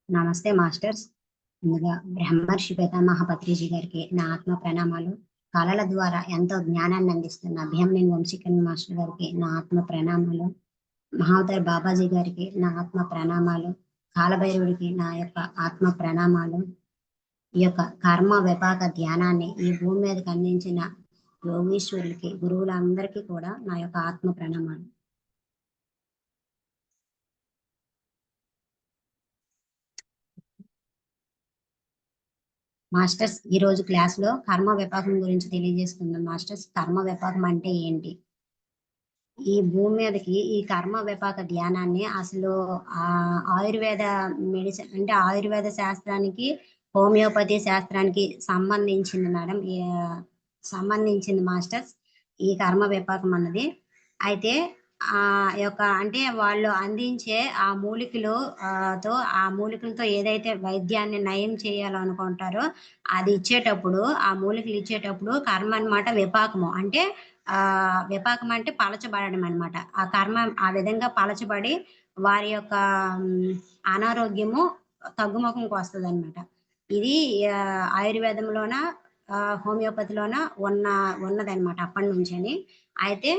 నమస్తే మాస్టర్స్. ముందుగా బ్రహ్మర్షి పితామహ పత్రిజీ గారికి నా ఆత్మ ప్రణామాలు. కళల ద్వారా ఎంతో జ్ఞానాన్ని అందిస్తున్న అభిమన్యు వంశీకరణ మాస్టర్ గారికి నా ఆత్మ ప్రణామాలు. మహావతార్ బాబాజీ గారికి నా ఆత్మ ప్రణామాలు. కాలభైరవుడికి నా యొక్క ఆత్మ ప్రణామాలు. ఈ యొక్క కర్మ విపాక ధ్యానాన్ని ఈ భూమి మీదకి అందించిన యోగీశ్వరులకి, గురువులందరికీ కూడా నా యొక్క ఆత్మ ప్రణామాలు. మాస్టర్స్, ఈ రోజు క్లాస్ లో కర్మ విపాకం గురించి తెలియజేస్తున్నాం. మాస్టర్స్, కర్మ విపాకం అంటే ఏంటి? ఈ భూమి మీదకి ఈ కర్మ విపాక ధ్యానాన్ని అసలు ఆ ఆయుర్వేద మెడిసిన్ అంటే ఆయుర్వేద శాస్త్రానికి, హోమియోపతి శాస్త్రానికి సంబంధించింది మేడం. సంబంధించింది మాస్టర్స్ ఈ కర్మ విపాకం అన్నది. అయితే ఆ యొక్క అంటే వాళ్ళు అందించే ఆ మూలికలు ఆ మూలికలతో ఏదైతే వైద్యాన్ని నయం చేయాలనుకుంటారో అది ఇచ్చేటప్పుడు, ఆ మూలికలు ఇచ్చేటప్పుడు కర్మ అన్నమాట విపాకము అంటే విపాకం అంటే పలచబడడం అన్నమాట. ఆ కర్మ ఆ విధంగా పలచబడి వారి యొక్క అనారోగ్యము తగ్గుముఖంకి వస్తదన్నమాట. ఇది ఆయుర్వేదంలోన, హోమియోపతిలోన ఉన్నదన్నమాట అప్పటినుంచని. అయితే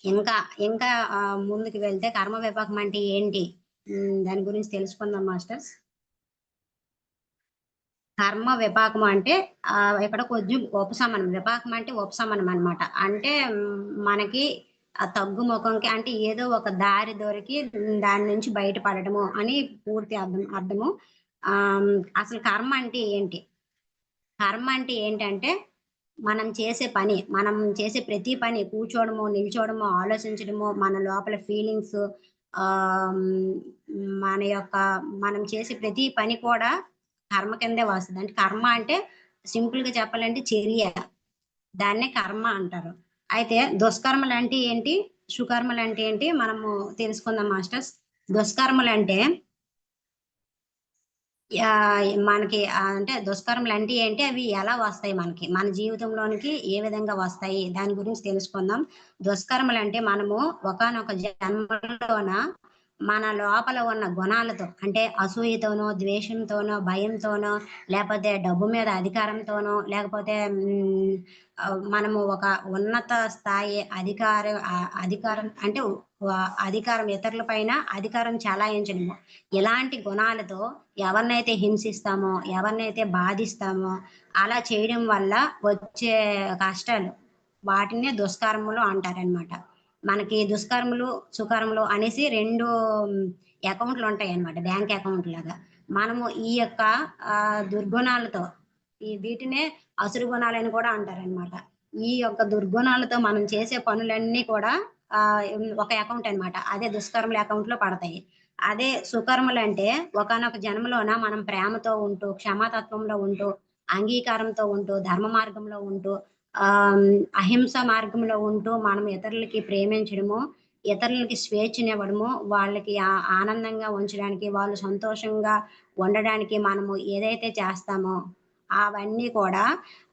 ఇంకా ఇంకా ముందుకు వెళ్తే కర్మ విపాకం అంటే ఏంటి? దాని గురించి తెలుసుకుందాం మాస్టర్స్. కర్మ విపాకం అంటే ఇక్కడ కొంచెం ఉపశమనం. విపాకం అంటే ఉపశమనం అన్నమాట. అంటే మనకి ఆ తగ్గుముఖంకి అంటే ఏదో ఒక దారి దొరికి దాని నుంచి బయటపడటము అని పూర్తి అర్థము. అసలు కర్మ అంటే ఏంటి? కర్మ అంటే ఏంటంటే మనం చేసే ప్రతి పని, కూర్చోవడము, నిల్చోవడము, ఆలోచించడము, మన లోపల ఫీలింగ్స్, ఆహ్, మన యొక్క మనం చేసే ప్రతి పని కూడా కర్మ కిందే వస్తది. అంటే కర్మ అంటే సింపుల్‌గా చెప్పాలంటే చర్య. దాన్నే కర్మ అంటారు. అయితే దుష్కర్మలంటే ఏంటి? సుకర్మలంటే ఏంటి? మనము తెలుసుకుందాం మాస్టర్స్. దుష్కర్మలంటే మనకి అంటే దుష్కర్మలంటే ఏంటి? అవి ఎలా వస్తాయి మనకి? మన జీవితంలోనికి ఏ విధంగా వస్తాయి? దాని గురించి తెలుసుకుందాం. దుష్కర్మలంటే మనము ఒకానొక జన్మలోన మన లోపల ఉన్న గుణాలతో అంటే అసూయతోనో, ద్వేషంతోనో, భయంతోనో, లేపోతే డబ్బు మీద అధికారంతోనో, లేకపోతే మనము ఒక ఉన్నత స్థాయి అధికారం అంటే అధికారం ఇతరుల పైన అధికారం చలాయించడము. ఇలాంటి గుణాలతో ఎవరినైతే హింసిస్తామో, ఎవరినైతే బాధిస్తామో, అలా చేయడం వల్ల వచ్చే కష్టాలు వాటినే దుష్కర్మలు అంటారనమాట. మనకి దుష్కర్మలు, సుకర్మలు అనేసి 2 అకౌంట్లు ఉంటాయన్నమాట. బ్యాంక్ అకౌంట్ లాగా. మనము ఈ యొక్క దుర్గుణాలతో వీటినే అసురు గుణాలని కూడా అంటారనమాట. ఈ యొక్క దుర్గుణాలతో మనం చేసే పనులన్నీ కూడా ఒక అకౌంట్ అన్నమాట. అదే దుష్కర్మల అకౌంట్‌లో పడతాయి. అదే సుకర్మలంటే ఒకానొక జన్మలోన మనం ప్రేమతో ఉంటూ, క్షమాతత్వంలో ఉంటూ, అంగీకారంతో ఉంటూ, ధర్మ మార్గంలో ఉంటూ, అహింస మార్గంలో ఉంటూ మనం ఇతరులకి ప్రేమించడము, ఇతరులకి స్వేచ్ఛనివ్వడము, వాళ్ళకి ఆనందంగా ఉంచడానికి, వాళ్ళు సంతోషంగా ఉండడానికి మనము ఏదైతే చేస్తామో అవన్నీ కూడా,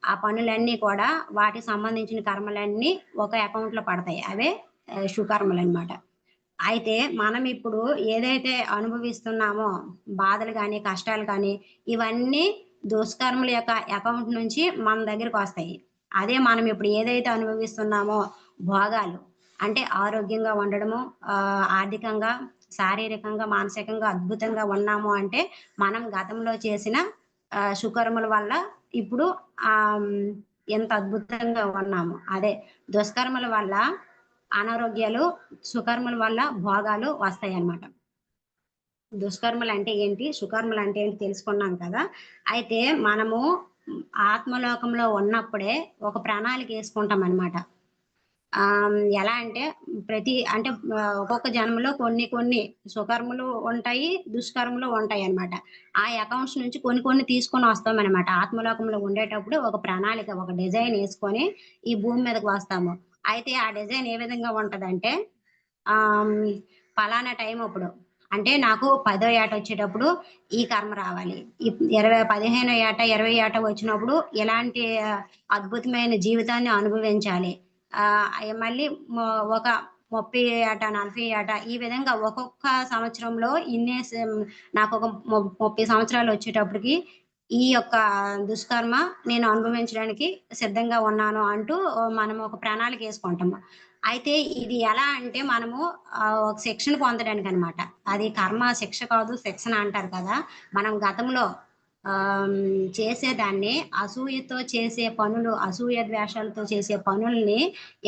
ఆ పనులన్నీ కూడా వాటికి సంబంధించిన కర్మలన్నీ ఒక అకౌంట్‌లో పడతాయి. అవే సుకర్మలనమాట. అయితే మనం ఇప్పుడు ఏదైతే అనుభవిస్తున్నామో బాధలు గాని, కష్టాలు కానీ ఇవన్నీ దుష్కర్మల యొక్క అకౌంట్ నుంచి మన దగ్గరకొస్తాయి. అదే మనం ఇప్పుడు ఏదైతే అనుభవిస్తున్నామో భోగాలు అంటే ఆరోగ్యంగా ఉండడము, ఆర్థికంగా, శారీరకంగా, మానసికంగా అద్భుతంగా ఉన్నాము అంటే మనం గతంలో చేసిన సుకర్మల వల్ల ఇప్పుడు ఎంత అద్భుతంగా ఉన్నాము. అదే దుష్కర్మల వల్ల అనారోగ్యాలు, సుకర్మల వల్ల భోగాలు వస్తాయన్నమాట. దుష్కర్మలంటే ఏంటి? సుకర్మలంటే ఏంటి తెలుసుకున్నాం కదా! అయితే మనము ఆత్మలోకంలో ఉన్నప్పుడే ఒక ప్రణాళికేసుకుంటామనమాట. ఎలా అంటే అంటే ఒక్కొక్క జన్మలో కొన్ని కొన్ని సుకర్మలు ఉంటాయి, దుష్కర్మలు ఉంటాయన్నమాట. ఆ అకౌంట్స్ నుంచి కొన్ని కొన్ని తీసుకొనొస్తామనమాట. ఆత్మలోకంలో ఉండేటప్పుడు ఒక ప్రణాళిక, ఒక డిజైనేసుకొని ఈ భూమి మీదకి వస్తాము. అయితే ఆ డిజైన్ ఏ విధంగా ఉంటదంటే ఆహ్, పలానా టైమప్పుడు అంటే నాకు 10థ్ ఏట వచ్చేటప్పుడు ఈ కర్మ రావాలి. 15 ఏట, 20 ఏట వచ్చినప్పుడు ఇలాంటి అద్భుతమైన జీవితాన్ని అనుభవించాలి. మళ్ళీ ఒక 30 ఏట, 40 ఏట ఈ విధంగా ఒక్కొక్క సంవత్సరంలో నాకొక 30 సంవత్సరాలొచ్చేటప్పటికి ఈ యొక్క దుష్కర్మ నేను అనుభవించడానికి సిద్ధంగా ఉన్నాను అంటూ మనం ఒక ప్రణాళికేసుకుంటాము. అయితే ఇది ఎలా అంటే మనము ఒక శిక్షను పొందడానికనమాట. అది కర్మ శిక్ష కాదు, శిక్షణ అంటారు కదా! మనం గతంలో చేసేదాన్ని అసూయతో చేసే పనులు, అసూయ ద్వేషాలతో చేసే పనుల్ని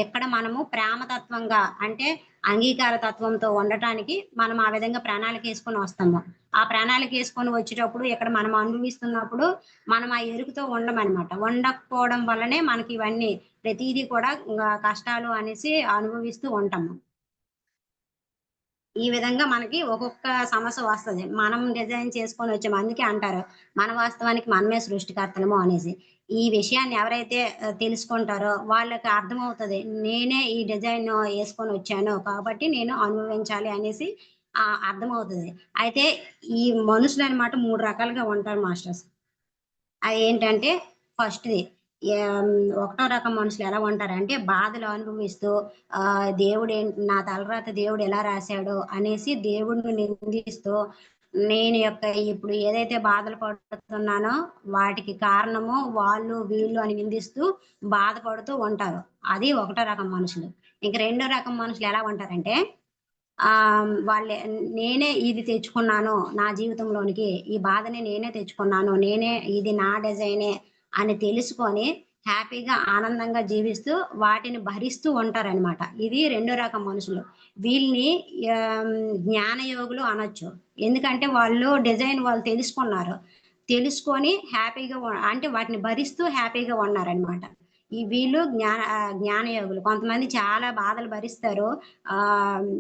ఇక్కడ మనము ప్రేమతత్వంగా అంటే అంగీకార తత్వంతో ఉండటానికి మనం ఆ విధంగా ప్రణాళికేసుకొని వస్తాము. ఆ ప్రణాళికేసుకొని వచ్చేటప్పుడు ఇక్కడ మనం అనుభవిస్తున్నప్పుడు మనం ఆ ఎరుకుతో ఉండమనమాట. ఉండకపోవడం వల్లనే మనకి ఇవన్నీ ప్రతీదీ కూడా కష్టాలు అనేసి అనుభవిస్తూ ఉంటాము. ఈ విధంగా మనకి ఒక్కొక్క సమస్య వస్తది. మనం డిజైన్ చేసుకొనొచ్చాము. అందుకే అంటారు, మన వాస్తవానికి మనమే సృష్టికర్తలము అనేసి. ఈ విషయాన్ని ఎవరైతే తెలుసుకుంటారో వాళ్ళకి అర్థమవుతది. నేనే ఈ డిజైన్ యేసుకొనొచ్చాను కాబట్టి నేను అనుభవించాలి అనేసి అర్థమవుతది. అయితే ఈ మనుషులనమాట 3 రకాలుగా ఉంటారు మాస్టర్స్. అయేంటంటే ఫస్ట్‌ది ఒకటో రకం మనుషులు ఎలా ఉంటారంటే బాధలు అనుభవిస్తూ నా తలరాత దేవుడు ఎలా రాసాడో అనేసి దేవుడిని నిందిస్తూ నేను యొక్క ఇప్పుడు ఏదైతే బాధలు పడుతున్నానో వాటికి కారణము వాళ్ళు, వీళ్ళు అని నిందిస్తూ బాధపడుతూ ఉంటారు. అది ఒకటో రకం మనుషులు. ఇంక రెండో రకం మనుషులు ఎలా ఉంటారంటే నేనే ఇది తెచ్చుకున్నాను నా జీవితంలోనికి. ఈ బాధని నేనే తెచ్చుకున్నాను. ఇది నా డిజైనే అని తెలుసుకొని హ్యాపీగా, ఆనందంగా జీవిస్తూ వాటిని భరిస్తూ ఉంటారనమాట. ఇది రెండో రకం మనుషులు. వీళ్ళని జ్ఞానయోగులు అనొచ్చు. ఎందుకంటే వాళ్ళు తెలుసుకున్నారు. తెలుసుకొని హ్యాపీగా అంటే వాటిని భరిస్తూ హ్యాపీగా ఉన్నారనమాట. వీళ్ళు జ్ఞానయోగులు. కొంతమంది చాలా బాధలు భరిస్తారు.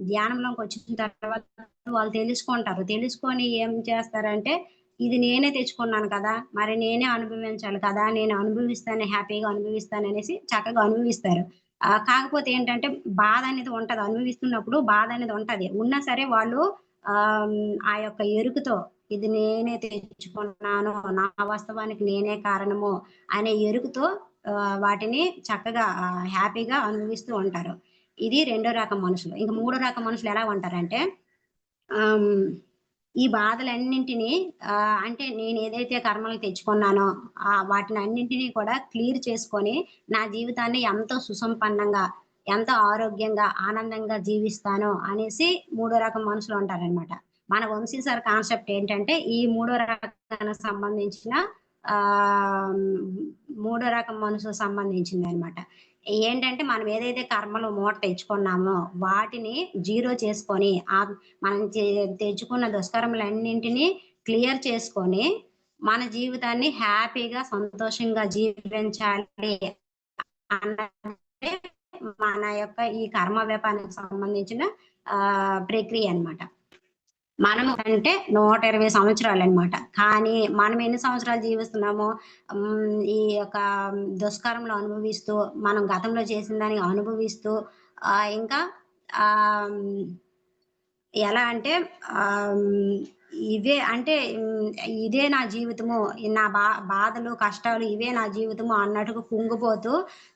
ధ్యానంలోకొచ్చిన తర్వాత వాళ్ళు తెలుసుకుంటారు. తెలుసుకొని ఏం చేస్తారంటే, ఇది నేనే తెచ్చుకున్నాను కదా! మరి నేనే అనుభవించాలి కదా! నేను అనుభవిస్తాను, హ్యాపీగా అనుభవిస్తాననేసి చక్కగా అనుభవిస్తారు. కాకపోతే ఏంటంటే, బాధనేది ఉంటది. అనుభవిస్తున్నప్పుడు బాధనేది ఉంటది. ఉన్నా సరే వాళ్ళు ఆ యొక్క ఎరుకుతో ఇది నేనే తెచ్చుకున్నాను, నా వాస్తవానికి నేనే కారణము అనే ఎరుకుతో వాటిని చక్కగా హ్యాపీగా అనుభవిస్తూ ఉంటారు. ఇది రెండో రకం మనుషులు. ఇంక మూడో రకం మనుషులు ఎలా ఉంటారంటే ఆహ్, హ్మ్, ఈ బాధలన్నింటిని అంటే నేనేదైతే కర్మలు తెచ్చుకున్నానో వాటినన్నింటిని కూడా క్లియర్ చేసుకొని నా జీవితాన్ని ఎంతో సుసంపన్నంగా, ఎంతో ఆరోగ్యంగా, ఆనందంగా జీవిస్తాను అనేసి మూడో రకం మనుషులుంటారనమాట. మన వంశీ సార్ కాన్సెప్ట్ ఏంటంటే ఈ రకానికి సంబంధించిన ఆహ్, మూడో రకం మనుషులకు సంబంధించిందనమాట. ఏంటంటే మనం ఏదైతే కర్మలు మూట తెచ్చుకున్నామో వాటిని జీరో చేసుకొని మనం తెచ్చుకున్న దుష్కర్మలన్నింటినీ క్లియర్ చేసుకొని, మన జీవితాన్ని హ్యాపీగా, సంతోషంగా జీవించాలి అన్నదే మన యొక్క ఈ కర్మ వ్యాపారానికి సంబంధించిన ప్రక్రియ అన్నమాట. మనము అంటే 120 సంవత్సరాలనమాట. కానీ మనం ఎన్ని సంవత్సరాలు జీవిస్తున్నామో ఈ యొక్క దుష్కర్మలు అనుభవిస్తూ, మనం గతంలో చేసిన దాన్ని అనుభవిస్తూ ఇంకా ఆహ్, హ్మ్ ఎలా అంటే ఆహ్, హ్మ్, ఇవే అంటే ఇదే నా జీవితము. నా బాధలు, కష్టాలు ఇవే నా జీవితము అన్నట్టుగా కుంగిపోతూ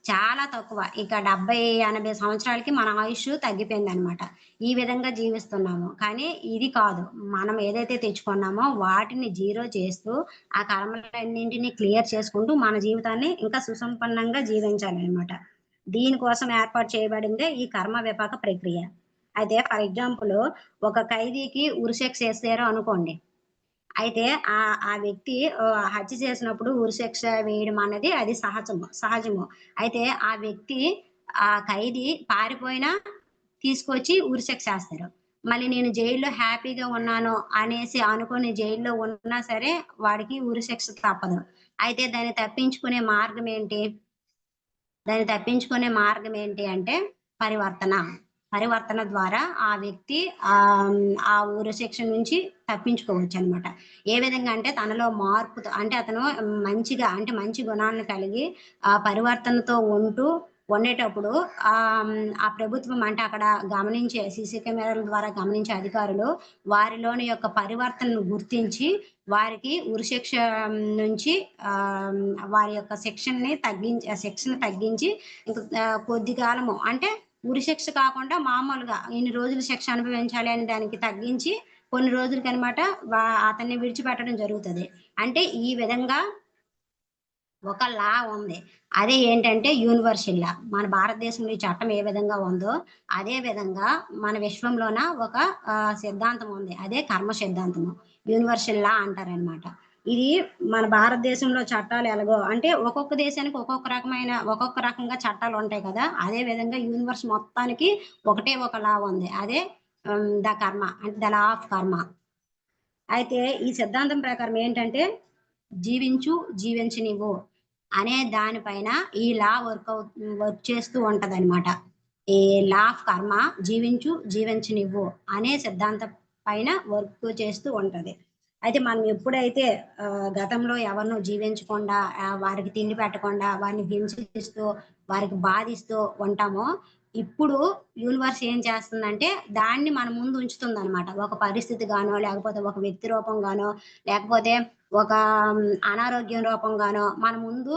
చాలా తక్కువ. ఇక 70, 80 సంవత్సరాలకి మన ఆయుష్షు తగ్గిపోయిందనమాట. ఈ విధంగా జీవిస్తున్నాము. కానీ ఇది కాదు. మనం ఏదైతే తెచ్చుకున్నామో వాటిని జీరో చేస్తూ, ఆ కర్మలన్నింటిని క్లియర్ చేసుకుంటూ మన జీవితాన్ని ఇంకా సుసంపన్నంగా జీవించాలనమాట. దీనికోసం ఏర్పాటు చేయబడిందే ఈ కర్మ విపాక ప్రక్రియ. అయితే ఫర్ ఎగ్జాంపుల్ ఒక ఖైదీకి ఉరిశిక్ష ఏసారు అనుకోండి. అయితే ఆ వ్యక్తి హత్య చేసినప్పుడు ఉరిశిక్ష వేయడం అన్నది అది సహజము. అయితే ఆ వ్యక్తి ఆ ఖైదీ పారిపోయినా తీసుకొచ్చి ఉరిశిక్ష ఏస్తారు. మళ్ళీ నేను జైల్‌లో హ్యాపీగా ఉన్నాను అనేసి అనుకోని జైల్‌లో ఉన్నా సరే వాడికి ఉరిశిక్ష తప్పదు. అయితే దాన్ని తప్పించుకునే మార్గం ఏంటి అంటే పరివర్తన. పరివర్తన ద్వారా ఆ వ్యక్తి ఆ ఉరిశిక్ష నుంచి తప్పించుకోవచ్చనమాట. ఏ విధంగా అంటే తనలో మార్పుతో అంటే అతను మంచిగా అంటే మంచి గుణాలను కలిగి పరివర్తనతో ఉండేటప్పుడు ఆ ప్రభుత్వం అంటే అక్కడ గమనించే సీసీ కెమెరాల ద్వారా గమనించే అధికారులు వారిలోని యొక్క పరివర్తనను గుర్తించి వారికి ఉరిశిక్ష నుంచి వారి యొక్క శిక్షను తగ్గించి ఇంక కొద్ది కాలము అంటే ఉరిశిక్ష కాకుండా మామూలుగా ఇన్ని రోజులు శిక్ష అనుభవించాలి అని దానికి తగ్గించి కొన్ని రోజులకనమాట అతన్ని విడిచిపెట్టడం జరుగుతది. అంటే ఈ విధంగా ఒక లా ఉంది. అదే ఏంటంటే యూనివర్సల్ లా. మన భారతదేశంలో ఈ చట్టం ఏ విధంగా ఉందో, అదే విధంగా మన విశ్వంలోన ఒక సిద్ధాంతం ఉంది. అదే కర్మ సిద్ధాంతము. యూనివర్సల్ లా అంటారనమాట. ఇది మన భారతదేశంలో చట్టాలు ఎలాగో అంటే ఒక్కొక్క దేశానికి ఒక్కొక్క రకంగా చట్టాలుంటాయి కదా! అదే విధంగా యూనివర్స్ మొత్తానికి ఒకటే ఒక లా ఉంది. అదే ద కర్మ అంటే ద లా ఆఫ్ కర్మ. అయితే ఈ సిద్ధాంతం ప్రకారం ఏంటంటే, జీవించు, జీవించనివ్వు అనే దానిపైన ఈ లా వర్క్ చేస్తూ ఉంటదనమాట. ఈ లా ఆఫ్ కర్మ జీవించు, జీవించనివ్వు అనే సిద్ధాంతం పైన వర్క్ చేస్తూ ఉంటది. అయితే మనం ఎప్పుడైతే గతంలో ఎవరినో జీవించకుండా, వారికి తిండి పెట్టకుండా, వారిని హింసిస్తూ, వారికి బాధిస్తూ ఉంటామో, ఇప్పుడు యూనివర్స్ ఏం చేస్తుందంటే, దాన్ని మన ముందు ఉంచుతుందనమాట. ఒక పరిస్థితి గానో, లేకపోతే ఒక వ్యక్తి రూపంగానో, లేకపోతే ఒక అనారోగ్యం రూపంగానో మన ముందు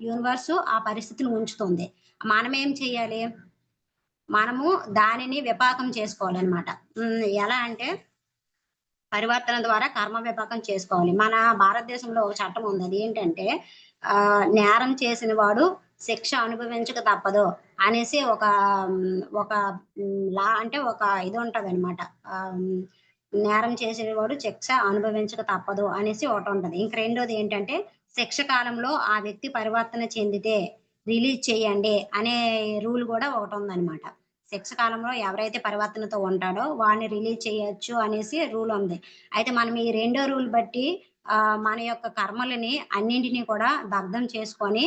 యూనివర్స్ ఆ పరిస్థితిని ఉంచుతుంది. మనమేం చేయాలి? మనము దానిని విపాకం చేసుకోవాలనమాట. ఎలా అంటే పరివర్తన ద్వారా కర్మ విపాకం చేసుకోవాలి. మన భారతదేశంలో ఒక చట్టం ఉంది. అదేంటంటే నేరం చేసిన వాడు శిక్ష అనుభవించక తప్పదు అనేసి ఒక లా అంటే ఒక ఇది ఉంటదనమాట. ఆహ్, హ్మ్, నేరం చేసేవాడు శిక్ష అనుభవించక తప్పదు అనేసి ఒకటుంటది. ఇంక రెండోది ఏంటంటే శిక్ష కాలంలో ఆ వ్యక్తి పరివర్తన చెందితే రిలీజ్ చేయండి అనే రూల్ గూడా ఒకటుందనమాట. శిక్ష కాలంలో ఎవరైతే పరివర్తనతో ఉంటాడో వాడిని రిలీజ్ చేయొచ్చు అనేసి రూల్ ఉంది. అయితే మనం ఈ రెండో రూల్ బట్టి మన యొక్క కర్మలని అన్నింటిని కూడా దగ్ధం చేసుకొని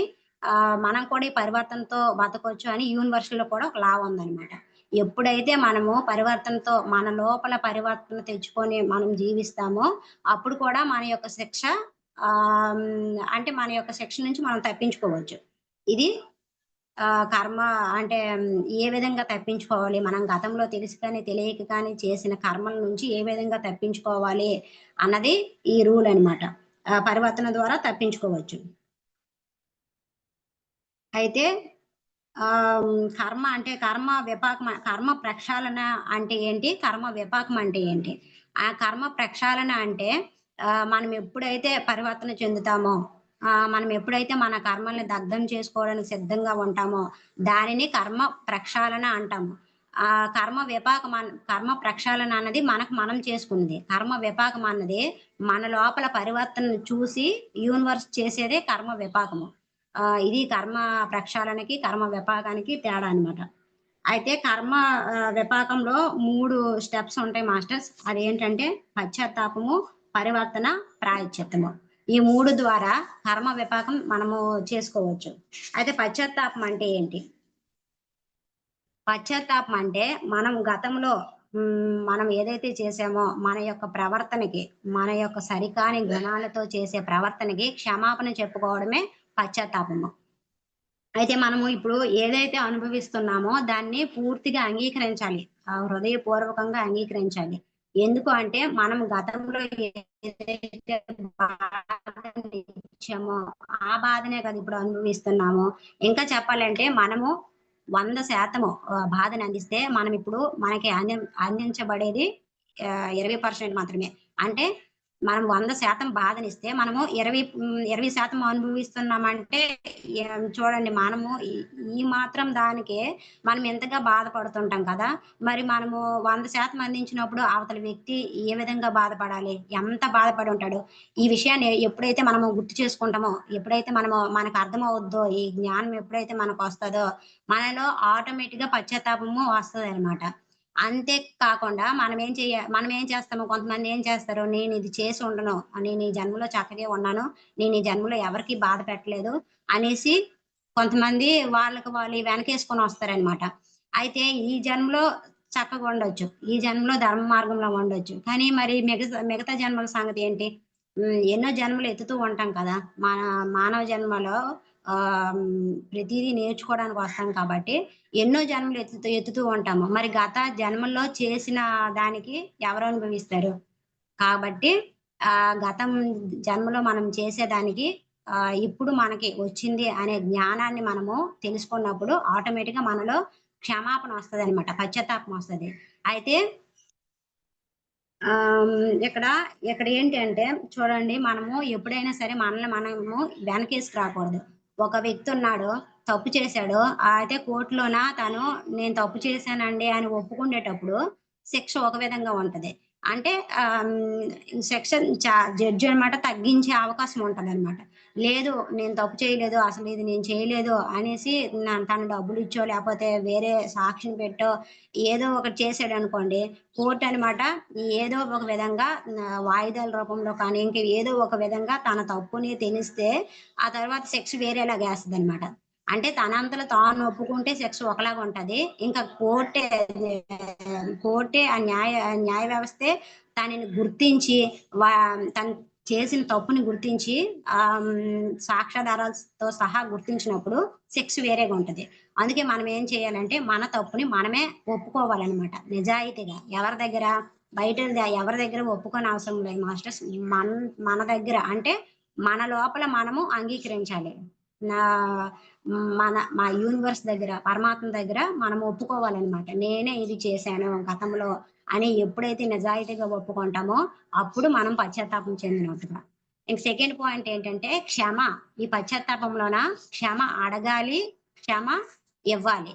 మనం కూడా ఈ పరివర్తనతో బతకొచ్చు అని యూనివర్స్‌లో కూడా ఒక లా ఉందనమాట. ఎప్పుడైతే మనము పరివర్తనతో మన లోపల పరివర్తన తెచ్చుకొని మనం జీవిస్తామో, అప్పుడు కూడా మన యొక్క శిక్ష అంటే మన యొక్క శిక్ష నుంచి మనం తప్పించుకోవచ్చు. ఇది కర్మ అంటే ఏ విధంగా తప్పించుకోవాలి? మనం గతంలో తెలిసి కానీ, తెలియక కానీ చేసిన కర్మల నుంచి ఏ విధంగా తప్పించుకోవాలి అన్నది ఈ రూల్ అనమాట. పరివర్తన ద్వారా తప్పించుకోవచ్చు. అయితే కర్మ అంటే కర్మ ప్రక్షాళన అంటే ఏంటి? కర్మ విపాకం అంటే ఏంటి? ఆ కర్మ ప్రక్షాళన అంటే మనం ఎప్పుడైతే పరివర్తన చెందుతామో, మనం ఎప్పుడైతే మన కర్మల్ని దగ్ధం చేసుకోవడానికి సిద్ధంగా ఉంటామో, దానిని కర్మ ప్రక్షాళన అంటాము. కర్మ ప్రక్షాళన అన్నది మనకు మనం చేసుకున్నది. కర్మ విపాకం అన్నది మన లోపల పరివర్తనను చూసి యూనివర్స్ చేసేదే కర్మ విపాకము. ఇది కర్మ ప్రక్షాళనకి, కర్మ విపాకానికి తేడా అనమాట. అయితే కర్మ విపాకంలో 3 స్టెప్స్ ఉంటాయి మాస్టర్స్. అదేంటంటే పశ్చాత్తాపము, పరివర్తన, ప్రాయశ్చిత్తము. ఈ 3 ద్వారా కర్మ విపాకం మనము చేసుకోవచ్చు. అయితే పశ్చాత్తాపం అంటే ఏంటి? పశ్చాత్తాపం అంటే మనం గతంలో మనం ఏదైతే చేసామో మన యొక్క ప్రవర్తనకి, మన యొక్క సరికాని గుణాలతో చేసే ప్రవర్తనకి క్షమాపణ చెప్పుకోవడమే పశ్చాత్తాపము. అయితే మనము ఇప్పుడు ఏదైతే అనుభవిస్తున్నామో దాన్ని పూర్తిగా అంగీకరించాలి. హృదయపూర్వకంగా అంగీకరించాలి. ఎందుకు అంటే మనం గతంలో ఏదైతే బాధనిచ్చామో ఆ బాధనే కదా ఇప్పుడు అనుభవిస్తున్నాము. ఇంకా చెప్పాలంటే మనము 100% బాధని అందిస్తే మనమిప్పుడు మనకి అందించబడేది 20% మాత్రమే. అంటే మనం 100% బాధనిస్తే మనము 20% అనుభవిస్తున్నామంటే చూడండి మనము ఈ మాత్రం దానికే మనం ఎంతగా బాధపడుతుంటాం కదా! మరి మనము 100% అందించినప్పుడు అవతల వ్యక్తి ఏ విధంగా బాధపడాలి? ఎంత బాధపడి ఉంటాడు? ఈ విషయాన్ని ఎప్పుడైతే మనము గుర్తు చేసుకుంటామో, ఎప్పుడైతే మనకు అర్థమవుద్దో, ఈ జ్ఞానం ఎప్పుడైతే మనకొస్తదో, మనలో ఆటోమేటిక్‌గా పశ్చాత్తాపము వస్తదనమాట. అంతే కాకుండా మనం ఏం చేస్తాము కొంతమంది ఏం చేస్తారు, నేనిది చేసి ఉండను. నేను ఈ జన్మలో చక్కగే ఉన్నాను. నేను ఈ జన్మలో ఎవరికీ బాధ పెట్టలేదు అనేసి కొంతమంది వాళ్ళకి వాళ్ళు వెనకేసుకొని వస్తారనమాట. అయితే ఈ జన్మలో చక్కగుండొచ్చు. ఈ జన్మలో ధర్మ మార్గంలో ఉండొచ్చు. కానీ మరి మిగతా జన్మల సంగతి ఏంటి? ఎన్నో జన్మలు ఎత్తుతూ ఉంటాం కదా! మన మానవ జన్మలో ప్రతీదీ నేర్చుకోవడానికి వస్తాం కాబట్టి ఎన్నో జన్మలు ఎత్తుతూ ఉంటాము. మరి గత జన్మల్లో చేసిన దానికి ఎవరు అనుభవిస్తారు? కాబట్టి గతం జన్మలో మనం చేసేదానికి ఇప్పుడు మనకి వచ్చింది అనే జ్ఞానాన్ని మనము తెలుసుకున్నప్పుడు ఆటోమేటిక్‌గా మనలో క్షమాపణ వస్తదనమాట. పశ్చాత్తాపం వస్తది. అయితే ఇక్కడ ఇక్కడ ఏంటి అంటే చూడండి మనము ఎప్పుడైనా సరే మనల్ని మనము వెనకేసుకు రాకూడదు. ఒక వ్యక్తి ఉన్నాడు, తప్పు చేశాడు. అయితే కోర్ట్‌లోన తను నేను తప్పు చేశానండి అని ఒప్పుకునేటప్పుడు శిక్ష ఒక విధంగా ఉంటది. అంటే సెక్షన్ జడ్జి అనమాట తగ్గించే అవకాశం ఉంటదనమాట. లేదు నేను తప్పు చేయలేదు. అసలు ఇది నేను చేయలేదు అనేసి తను డబ్బులిచ్చో లేపోతే వేరే సాక్షిని పెట్టో ఏదో ఒకటి చేసాడనుకోండి కోర్ట్ అనమాట ఏదో ఒక విధంగా వాయిదాల రూపంలో కానీ, ఇంక ఏదో ఒక విధంగా తన తప్పుని తెలిస్తే, ఆ తర్వాత శిక్ష వేరేలాగేస్తదనమాట. అంటే తనంతట తాను ఒప్పుకుంటే శిక్ష ఒకలాగా ఉంటది. ఇంకా కోర్టే ఆ న్యాయ వ్యవస్థే తనని గుర్తించి వా తను చేసిన తప్పుని గుర్తించి సాక్ష్యాధారాలతో సహా గుర్తించినప్పుడు శిక్ష వేరేగా ఉంటది. అందుకే మనం ఏం చేయాలంటే, మన తప్పుని మనమే ఒప్పుకోవాలనమాట. నిజాయితీగా. ఎవరి దగ్గర? ఎవరి దగ్గర ఒప్పుకోనవసరం లేదు మాస్టర్స్. మన మన దగ్గర అంటే, మన లోపల మనము అంగీకరించాలి. నా మా యూనివర్స్ దగ్గర, పరమాత్మ దగ్గర మనం ఒప్పుకోవాలనమాట. నేనే ఇది చేశాను గతంలో అని ఎప్పుడైతే నిజాయితీగా ఒప్పుకుంటామో, అప్పుడు మనం పశ్చాత్తాపం చెందినట్టుగా. ఇంక సెకండ్ పాయింట్ ఏంటంటే క్షమ. ఈ పశ్చాత్తాపంలోన క్షమ అడగాలి, క్షమ ఇవ్వాలి.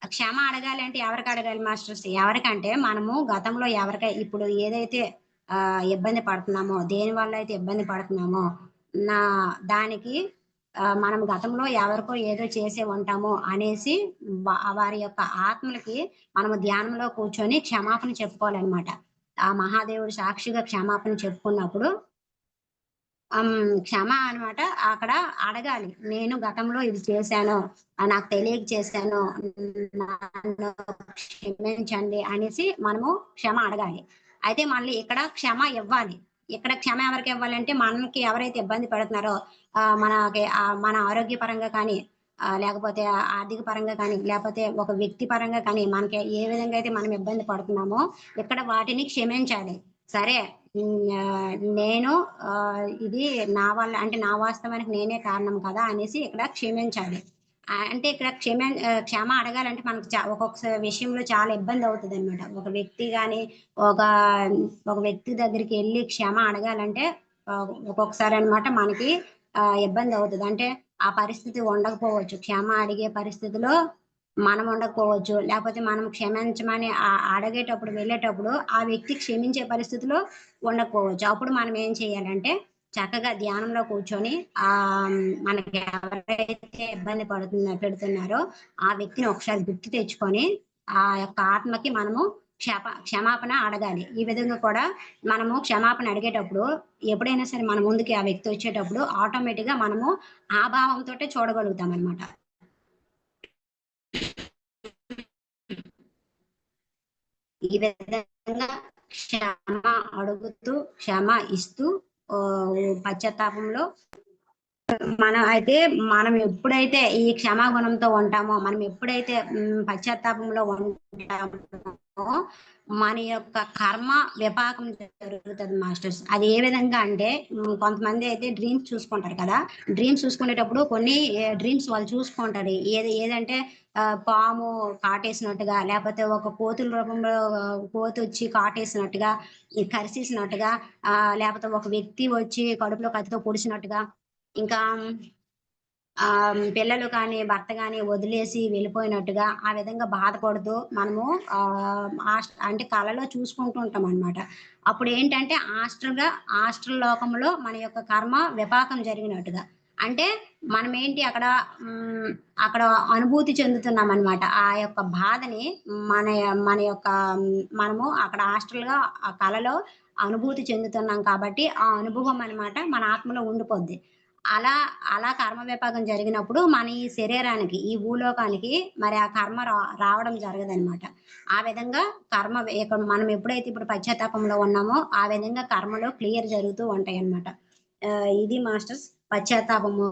క్షమ అడగాలి అంటే ఎవరికి అడగాలి మాస్టర్స్? ఎవరికంటే మనము గతంలో ఇప్పుడు ఏదైతే ఇబ్బంది పడుతున్నామో, దేని వల్ల అయితే ఇబ్బంది పడుతున్నామో, నా దానికి మనం గతంలో ఎవరికో ఏదో చేసే ఉంటామో అనేసి వారి యొక్క ఆత్మలకి మనము ధ్యానంలో కూర్చొని క్షమాపణ చెప్పుకోవాలనమాట. ఆ మహాదేవుడు సాక్షిగా క్షమాపణ చెప్పుకున్నప్పుడు క్షమ అనమాట అక్కడ అడగాలి. నేను గతంలో ఇది చేశాను. నాకు తెలియక చేశాను. నన్ను క్షమించండి అనేసి మనము క్షమ అడగాలి. అయితే మళ్ళీ ఇక్కడ క్షమ ఇవ్వాలి. ఇక్కడ క్షమ ఎవరికివ్వాలంటే మనకి ఎవరైతే ఇబ్బంది పడుతున్నారో మన ఆరోగ్యపరంగా కానీ లేకపోతే ఆర్థిక పరంగా కానీ, లేపోతే ఒక వ్యక్తి పరంగా కానీ మనకి ఏ విధంగా అయితే మనం ఇబ్బంది పడుతున్నామో ఇక్కడ వాటిని క్షమించాలి. సరే నేను ఇది నా వల్ల అంటే నా వాస్తవానికి నేనే కారణం కదా! అనేసి ఇక్కడ క్షమించాలి. అంటే ఇక్కడ క్షమ అడగాలంటే మనకు ఒక్కొక్క విషయంలో చాలా ఇబ్బందవుతదనమాట. ఒక వ్యక్తి గాని, ఒక ఒక వ్యక్తి దగ్గరికెళ్లి క్షమ అడగాలంటే ఒక్కొక్కసారి అనమాట మనకి ఇబ్బందవుతది. అంటే ఆ పరిస్థితి ఉండకపోవచ్చు. క్షమ అడిగే పరిస్థితిలో మనం ఉండకపోవచ్చు. లేపోతే మనం క్షమించమని అడిగేటప్పుడు వెళ్ళేటప్పుడు ఆ వ్యక్తి క్షమించే పరిస్థితిలో ఉండకపోవచ్చు. అప్పుడు మనం ఏం చేయాలంటే చక్కగా ధ్యానంలో కూర్చొని మనకి ఎవరైతే ఇబ్బంది పెడుతున్నారో ఆ వ్యక్తిని ఒకసారి గుర్తు తెచ్చుకొని ఆ యొక్క ఆత్మకి మనము క్షమాపణ అడగాలి. ఈ విధంగా కూడా మనము క్షమాపణ అడిగేటప్పుడు ఎప్పుడైనా సరే మన ముందుకి ఆ వ్యక్తి వచ్చేటప్పుడు ఆటోమేటిక్‌గా మనము ఆ భావంతోటే చూడగలుగుతామనమాట. ఈ విధంగా క్షమ అడుగుతూ, క్షమ ఇస్తూ పశ్చాత్తాపంలో మనం ఎప్పుడైతే ఈ క్షమాగుణంతో ఉంటామో, మనం ఎప్పుడైతే పశ్చాత్తాపంలో ఉంటామో, మన యొక్క కర్మ విపాకం జరుగుతది మాస్టర్స్. అది ఏ విధంగా అంటే కొంతమంది అయితే డ్రీమ్స్ చూసుకుంటారు కదా! డ్రీమ్స్ చూసుకునేటప్పుడు కొన్ని డ్రీమ్స్ వాళ్ళు చూసుకుంటారు. ఏదంటే పాము కాటేసినట్టుగా, లేపోతే ఒక కోతుల రూపంలో కోతొచ్చి కాటేసినట్టుగా, కరిసేసినట్టుగా లేపోతే ఒక వ్యక్తి వచ్చి కడుపులో కత్తితో పొడిచినట్టుగా, ఇంకా పిల్లలు కానీ, భర్త గాని వదిలేసి వెళ్ళిపోయినట్టుగా, ఆ విధంగా బాధపడుతూ మనము అంటే కలలో చూసుకుంటూ ఉంటామనమాట. అప్పుడేంటంటే ఆస్ట్రల్ లోకంలో మన యొక్క కర్మ విపాకం జరిగినట్టుగా. అంటే మనమేంటి అక్కడ అనుభూతి చెందుతున్నామనమాట. ఆ యొక్క బాధని మన మన యొక్క మనము అక్కడ ఆస్ట్రల్‌గా ఆ కలలో అనుభూతి చెందుతున్నాం కాబట్టి, ఆ అనుభవం అనమాట మన ఆత్మలో ఉండిపోద్ది. అలా, అలా కర్మ విపాకం జరిగినప్పుడు మన ఈ శరీరానికి, ఈ భూలోకానికి మరి ఆ కర్మ రావడం జరగదనమాట. ఆ విధంగా మనం ఎప్పుడైతే ఇప్పుడు పశ్చాత్తాపంలో ఉన్నామో, ఆ విధంగా కర్మలు క్లియర్ జరుగుతూ ఉంటాయన్నమాట. ఇది మాస్టర్స్ పశ్చాత్తాపము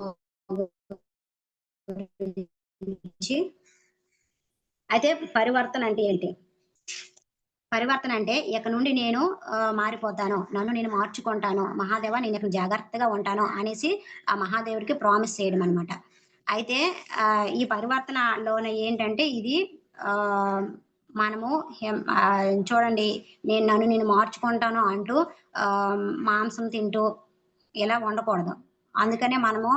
గురించి. అయితే పరివర్తన అంటే ఏంటి? పరివర్తన అంటే ఇక నుండి నేను మారిపోతాను. నన్ను నేను మార్చుకుంటాను. మహాదేవా నేను ఇక్కడ జాగ్రత్తగా ఉంటాను అనేసి ఆ మహాదేవుడికి ప్రామిస్ చేయడం అనమాట. అయితే ఈ పరివర్తనలోన ఏంటంటే ఇది ఆహ్, మనము చూడండి, నేను మార్చుకుంటాను అంటూ మాంసం తింటూ ఇలా ఉండకూడదు. అందుకనే మనము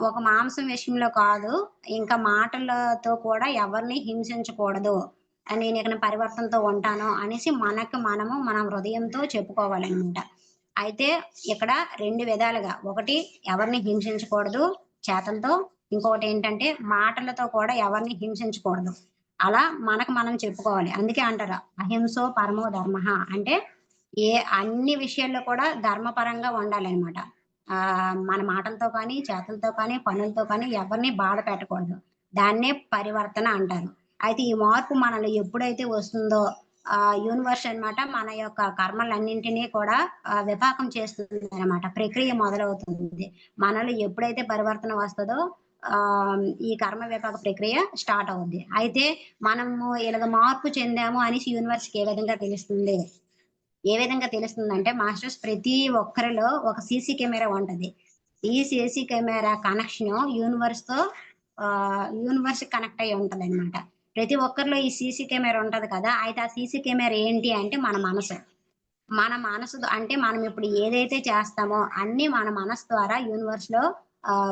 ఒక మాంసం విషయంలో కాదు, ఇంకా మాటలతో కూడా ఎవరిని హింసించకూడదు. నేనిక పరివర్తనతో ఉంటాను అనేసి మనకు మనము మన హృదయంతో చెప్పుకోవాలనమాట. అయితే ఇక్కడ 2 విధాలుగా, ఒకటి ఎవరిని హింసించకూడదు చేతలతో, ఇంకొకటేంటంటే మాటలతో కూడా ఎవరిని హింసించకూడదు. అలా మనకు మనం చెప్పుకోవాలి. అందుకే అంటారు అహింసో పరమో ధర్మః. అంటే అన్ని విషయాల్లో కూడా ధర్మపరంగా ఉండాలనమాట. మన మాటలతో కానీ, చేతలతో కానీ, పనులతో కానీ ఎవరిని బాధ పెట్టకూడదు. దాన్నే పరివర్తన అంటారు. అయితే ఈ మార్పు మనలో ఎప్పుడైతే వస్తుందో యూనివర్స్ అన్నమాట మన యొక్క కర్మలన్నింటినీ కూడా విపాకం చేస్తుందనమాట. ప్రక్రియ మొదలవుతుంది. మనలో ఎప్పుడైతే పరివర్తన వస్తదో ఈ కర్మ విపాక ప్రక్రియ స్టార్ట్ అవుద్ది. అయితే మనము ఇలాగ మార్పు చెందాము అనేసి యూనివర్స్‌కి ఏ విధంగా తెలుస్తుంది? ఏ విధంగా తెలుస్తుందంటే మాస్టర్స్ ప్రతి ఒక్కరిలో ఒక సీసీ కెమెరా ఉంటది. ఈ సీసీ కెమెరా కనెక్షను యూనివర్స్‌కి కనెక్ట్ అయ్యి ఉంటదనమాట. ప్రతి ఒక్కరిలో ఈ సీసీ కెమెరా ఉంటది కదా! అయితే ఆ సీసీ కెమెరా ఏంటి అంటే మన మనసు. మన మనసుతో అంటే మనం ఇప్పుడు ఏదైతే చేస్తామో అన్నీ మన మనసు ద్వారా యూనివర్స్‌లో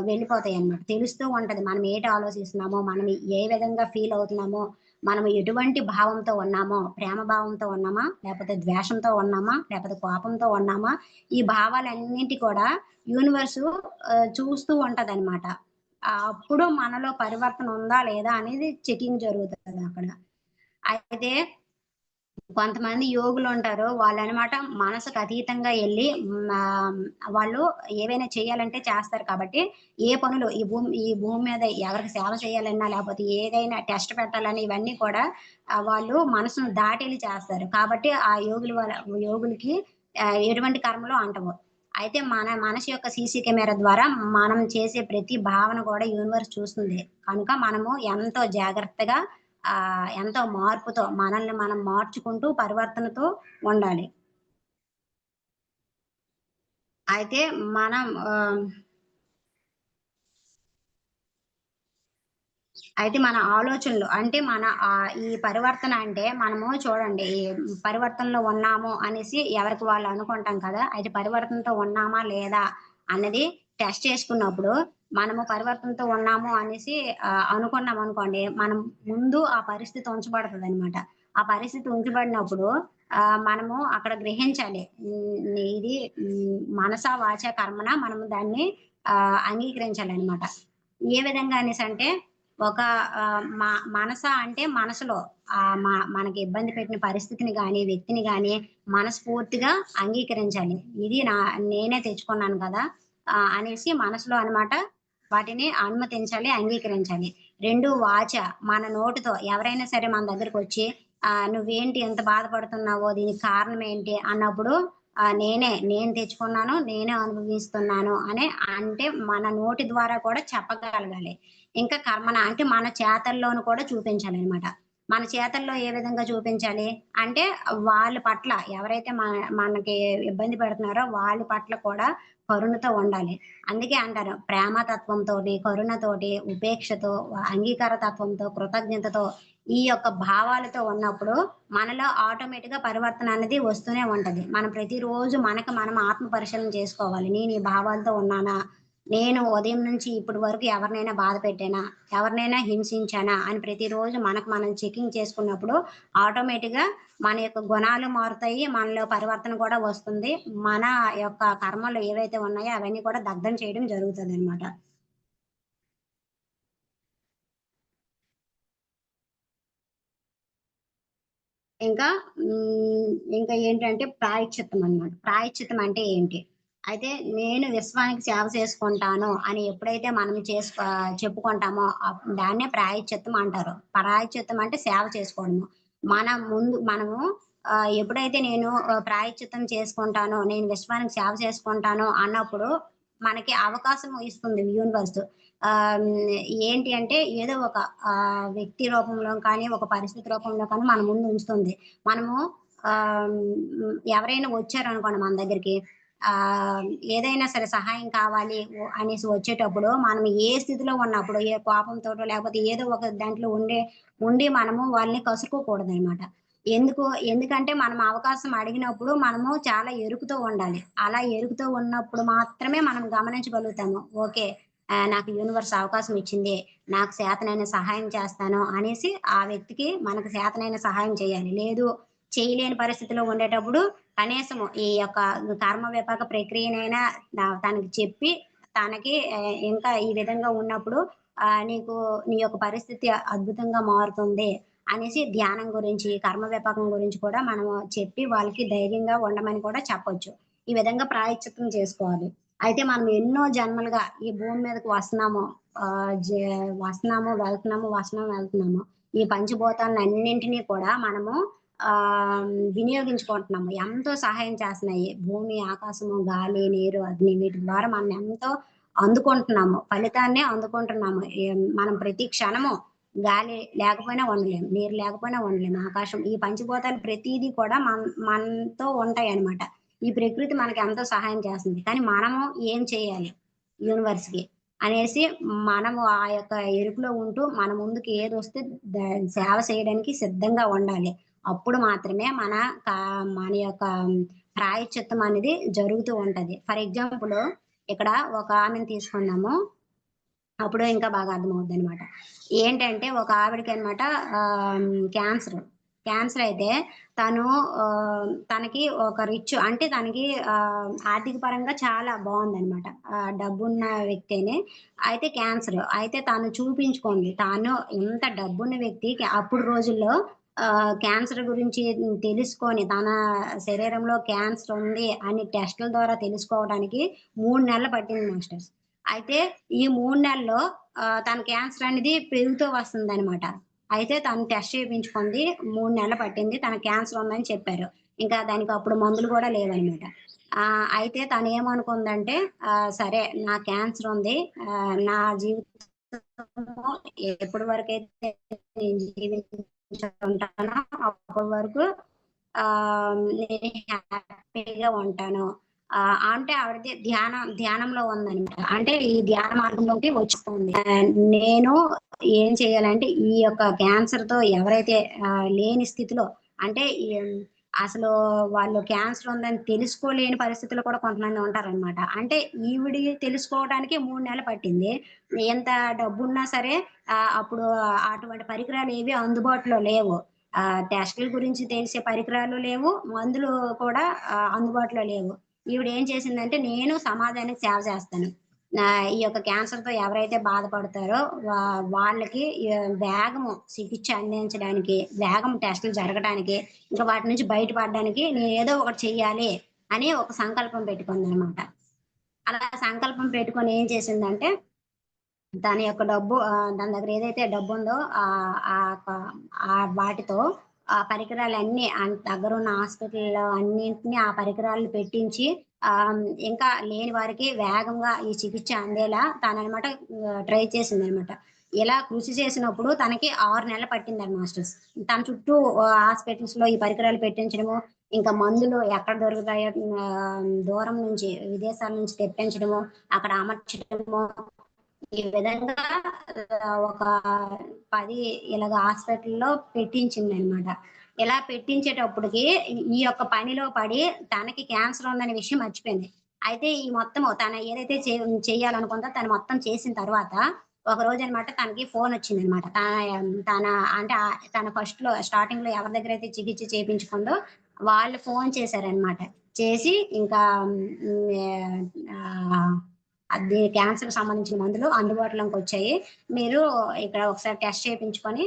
వెళ్ళిపోతాయన్నమాట. తెలుస్తూ ఉంటది. మనం ఏటి ఆలోచిస్తున్నామో, మనం ఏ విధంగా ఫీల్ అవుతున్నామో, మనం ఎటువంటి భావంతో ఉన్నామో, ప్రేమ భావంతో ఉన్నామా? లేపోతే ద్వేషంతో ఉన్నామా? లేపోతే కోపంతో ఉన్నామా? ఈ భావాలన్నింటి కూడా యూనివర్సు చూస్తూ ఉంటదన్నమాట. అప్పుడు మనలో పరివర్తన ఉందా? లేదా? అనేది చెకింగ్ జరుగుతదక్కడ. అయితే కొంతమంది యోగులుంటారు. వాళ్ళనమాట మనసుకు అతీతంగా ఎళ్లి వాళ్ళు ఏవైనా చేయాలంటే చేస్తారు కాబట్టి, ఏ పనులు ఈ భూమి మీద ఎవరికి సేవ చేయాలన్నా, లేపోతే ఏదైనా టెస్ట్ పెట్టాలని ఇవన్నీ కూడా వాళ్ళు మనసును దాటెళ్లి చేస్తారు. కాబట్టి ఆ యోగులకి ఎటువంటి కర్మలు అంటవు. అయితే మన మనసు యొక్క సీసీ కెమెరా ద్వారా మనం చేసే ప్రతి భావన కూడా యూనివర్స్ చూస్తుంది. కనుక మనము ఎంతో జాగ్రత్తగా ఎంతో మార్పుతో మనల్ని మనం మార్చుకుంటూ పరివర్తనతో ఉండాలి. అయితే మనం మన ఆలోచనలు అంటే ఈ పరివర్తన అంటే మనము చూడండి, ఈ పరివర్తనలో ఉన్నాము అనేసి ఎవరికి వాళ్ళు అనుకుంటాం కదా! అయితే పరివర్తనతో ఉన్నామా లేదా అన్నది టెస్ట్ చేసుకున్నప్పుడు మనము పరివర్తనతో ఉన్నాము అనేసి అనుకున్నామనుకోండి, మనం ముందు ఆ పరిస్థితి ఉంచబడతదనమాట. ఆ పరిస్థితి ఉంచబడినప్పుడు మనము అక్కడ గ్రహించాలి. ఇది మనసా, వాచా, కర్మణ మనము దాన్ని అంగీకరించాలనమాట. ఏ విధంగా అనేసంటే ఒక మనస అంటే మనసులో మనకి ఇబ్బంది పెట్టిన పరిస్థితిని గాని, వ్యక్తిని గాని మనస్ఫూర్తిగా అంగీకరించాలి. ఇది నేనే తెచ్చుకున్నాను కదా! అనేసి మనసులో అన్నమాట వాటిని అనుమతించాలి, అంగీకరించాలి. 2 వాచ మన నోటితో ఎవరైనా సరే మన దగ్గరకొచ్చి "నువ్వేంటి ఇంత బాధపడుతున్నావు? దీనికి కారణం ఏంటి?" అన్నప్పుడు నేను తెచ్చుకున్నాను, నేనే అనుభవిస్తున్నాను అనే అంటే మన నోటి ద్వారా కూడా చెప్పగలగాలి. ఇంకా కర్మన అంటే మన చేతల్లోను కూడా చూపించాలనమాట. మన చేతల్లో ఏ విధంగా చూపించాలి? అంటే వాళ్ళ పట్ల ఎవరైతే మనకి ఇబ్బంది పెడుతున్నారో వాళ్ళ పట్ల కూడా కరుణతో ఉండాలి. అందుకే అంటారు ప్రేమతత్వంతోటి, కరుణతోటి, ఉపేక్షతో, అంగీకార తత్వంతో, కృతజ్ఞతతో ఈ యొక్క భావాలతో ఉన్నప్పుడు మనలో ఆటోమేటిక్‌గా పరివర్తన అనేది వస్తూనే ఉంటది. మనం ప్రతిరోజు మనకు మనం ఆత్మ పరిశీలన చేసుకోవాలి. నేను ఈ భావాలతో ఉన్నానా? నేను ఉదయం నుంచి ఇప్పటి వరకు ఎవరినైనా బాధ పెట్టానా? ఎవరినైనా హింసించానా? అని ప్రతిరోజు మనకు మనం చెకింగ్ చేసుకున్నప్పుడు ఆటోమేటిక్‌గా మన యొక్క గుణాలు మారుతాయి. మనలో పరివర్తన కూడా వస్తుంది. మన యొక్క కర్మలు ఏవైతే ఉన్నాయో అవన్నీ కూడా దగ్ధం చేయడం జరుగుతదనమాట. ఇంకా ఇంకా ఏంటంటే ప్రాయశ్చిత్తం అన్నమాట. ప్రాయశ్చిత్తం అంటే ఏంటి? అయితే నేను విశ్వానికి సేవ చేసుకుంటాను అని ఎప్పుడైతే మనం చెప్పుకుంటామో దాన్నే ప్రాయశ్చిత్తం అంటారు. ప్రాయశ్చిత్తం అంటే సేవ చేసుకోవడము. మనము ఎప్పుడైతే నేను ప్రాయశ్చిత్తం చేసుకుంటానో, నేను విశ్వానికి సేవ చేసుకుంటాను అన్నప్పుడు మనకి అవకాశం ఇస్తుంది యూనివర్స్. ఏంటి అంటే ఏదో ఒక వ్యక్తి రూపంలో కానీ, ఒక పరిస్థితి రూపంలో కానీ మన ముందు ఉంచుతుంది. మనము ఎవరైనా వచ్చారనుకోండి మన దగ్గరికి, ఆహ్, ఏదైనా సరే సహాయం కావాలి అనేసి వచ్చేటప్పుడు మనం ఏ స్థితిలో ఉన్నప్పుడు, ఏ కోపంతోటో లేకపోతే ఏదో ఒక దాంట్లో ఉండి మనము వాళ్ళని కసురుకోకూడదనమాట. ఎందుకంటే మనం అవకాశం అడిగినప్పుడు మనము చాలా ఎరుకుతో ఉండాలి. అలా ఎరుకుతో ఉన్నప్పుడు మాత్రమే మనం గమనించగలుగుతాము. ఓకే. నాకు యూనివర్స్ అవకాశం ఇచ్చింది. నాకు చేతనైన సహాయం చేస్తాను అనేసి ఆ వ్యక్తికి మనకు చేతనైన సహాయం చేయాలి. లేదు చేయలేని పరిస్థితిలో ఉండేటప్పుడు కనీసము ఈ యొక్క కర్మ విపాక ప్రక్రియనైనా తనకి చెప్పి తనకి ఇంకా ఈ విధంగా ఉన్నప్పుడు నీకు నీ యొక్క పరిస్థితి అద్భుతంగా మారుతుంది అనేసి ధ్యానం గురించి, కర్మ విపాకం గురించి కూడా మనము చెప్పి వాళ్ళకి ధైర్యంగా ఉండమని కూడా చెప్పొచ్చు. ఈ విధంగా ప్రాయశ్చిత్తం చేసుకోవాలి. అయితే మనం ఎన్నో జన్మలుగా ఈ భూమి మీదకి వస్తున్నాము. ఆహ్, జ వస్తున్నాము, వెళ్తున్నాము, వస్తున్నాము, వెళ్తున్నాము. ఈ పంచభూతాలన్నింటిని కూడా మనము వినియోగించుకుంటున్నాము. ఎంతో సహాయం చేస్తున్నాయి. భూమి, ఆకాశము, గాలి, నీరు, అగ్ని వీటి ద్వారా మనం ఎంతో అందుకుంటున్నాము. ఫలితాన్నే అందుకుంటున్నాము. మనం ప్రతి క్షణము గాలి లేకపోయినా ఉండలేము. నీరు లేకపోయినా ఉండలేము. ఆకాశం ఈ పంచభూతాలు ప్రతీదీ కూడా మనతో ఉంటాయన్నమాట. ఈ ప్రకృతి మనకి ఎంతో సహాయం చేస్తుంది. కానీ మనము ఏం చేయాలి యూనివర్స్‌కి అనేసి మనము ఆ యొక్క ఎరుకులో ఉంటూ మన ముందుకి ఏదొస్తే సేవ చేయడానికి సిద్ధంగా ఉండాలి. అప్పుడు మాత్రమే కా మన యొక్క ప్రాయశ్చిత్తం అనేది జరుగుతూ ఉంటది. ఫర్ ఎగ్జాంపుల్ ఇక్కడ ఒక ఆమెను తీసుకుందాము. అప్పుడు ఇంకా బాగా అర్థమవుద్దనమాట. ఏంటంటే ఒక ఆవిడకనమాట క్యాన్సర్. క్యాన్సర్ అయితే తను తనకి ఒక అంటే తనకి ఆర్థిక పరంగా చాలా బావుందనమాట. డబ్బున్న వ్యక్తేనే. అయితే క్యాన్సర్. అయితే తను చూపించుకుంది. తాను ఇంత డబ్బున్న వ్యక్తి అప్పుడు రోజుల్లో క్యాన్సర్ గురించి తెలుసుకొని తన శరీరంలో క్యాన్సర్ ఉంది అని టెస్టుల ద్వారా తెలుసుకోవడానికి 3 నెలలు పట్టింది మాస్టర్స్. అయితే ఈ 3 నెలల్లో తన క్యాన్సర్ అనేది పెరుగుతూ వస్తుందనమాట. అయితే తను టెస్ట్ చేపించుకుంది. 3 నెలలు పట్టింది. తనకి క్యాన్సర్ ఉందని చెప్పారు. ఇంకా దానికి అప్పుడు మందులు గూడా లేవనమాట. అయితే తనేమనుకుందంటే సరే నాకు క్యాన్సర్ ఉంది. నా జీవితము ఎప్పటి వరకైతే నేను జీవించుంటానో అప్పటి వరకు నేను హ్యాపీగా ఉంటాను. అంటే ఆవిడది ధ్యానంలో ఉందనమాట. అంటే ఈ ధ్యాన మార్గంలోకి వచ్చిపోయింది. నేను ఏం చేయాలంటే ఈ యొక్క క్యాన్సర్‌తో ఎవరైతే లేని స్థితిలో అంటే అసలు వాళ్ళు క్యాన్సర్ ఉందని తెలుసుకోలేని పరిస్థితిలో కూడా కొంతమంది ఉంటారనమాట. అంటే ఈవిడ తెలుసుకోవడానికి 3 నెలలు పట్టింది. ఎంత డబ్బున్నా సరే అప్పుడు అటువంటి పరికరాలేవి అందుబాటులో లేవు. టెస్టుల గురించి తెలిసే పరికరాలు లేవు. మందులు కూడా అందుబాటులో లేవు. ఈవిడేం చేసిందంటే, నేను సమాజానికి సేవ చేస్తాను. ఈ యొక్క క్యాన్సర్‌తో ఎవరైతే బాధపడతారో వాళ్ళకి వేగము చికిత్స అందించడానికి, వేగం టెస్టులు జరగటానికి, ఇంకా వాటి నుంచి బయటపడడానికి నేనేదో ఒకటి చెయ్యాలి అని ఒక సంకల్పం పెట్టుకుందనమాట. అలా సంకల్పం పెట్టుకొని ఏం చేసిందంటే తన యొక్క డబ్బు తన దగ్గర ఏదైతే డబ్బుందో వాటితో ఆ పరికరాలన్నీ దగ్గరున్న హాస్పిటల్‌లో అన్నింటిని ఆ పరికరాలు పెట్టించి ఇంకా లేని వారికి వేగంగా ఈ చికిత్స అందేలా తననమాట ట్రై చేసిందనమాట. ఇలా కృషి చేసినప్పుడు తనకి 6 నెలలు పట్టిందండి మాస్టర్స్. తన చుట్టూ హాస్పిటల్స్‌లో ఈ పరికరాలు పెట్టించడము, ఇంకా మందులు ఎక్కడ దొరుకుతాయో దూరం నుంచి విదేశాల నుంచి తెప్పించడము, అక్కడ అమర్చడము ఈ విధంగా ఒక 10 ఇలాగ హాస్పిటల్‌లో పెట్టించిందనమాట. ఇలా పెట్టించేటప్పటికి ఈ యొక్క పనిలో పడి తనకి క్యాన్సర్ ఉందనే విషయం మర్చిపోయింది. అయితే ఈ మొత్తము తను ఏదైతే చేయాలనుకుందో తను మొత్తం చేసిన తర్వాత ఒకరోజనమాట తనకి ఫోనొచ్చిందనమాట. తన అంటే తన స్టార్టింగ్‌లో ఎవరి దగ్గరైతే చికిత్స చేపించుకుందో వాళ్ళు ఫోను చేశారనమాట. చేసి ఇంకా ఆహ్ అది క్యాన్సర్‌కి సంబంధించిన మందులు అందుబాటులోకొచ్చాయి. మీరు ఇక్కడ ఒకసారి టెస్ట్ చేపించుకొని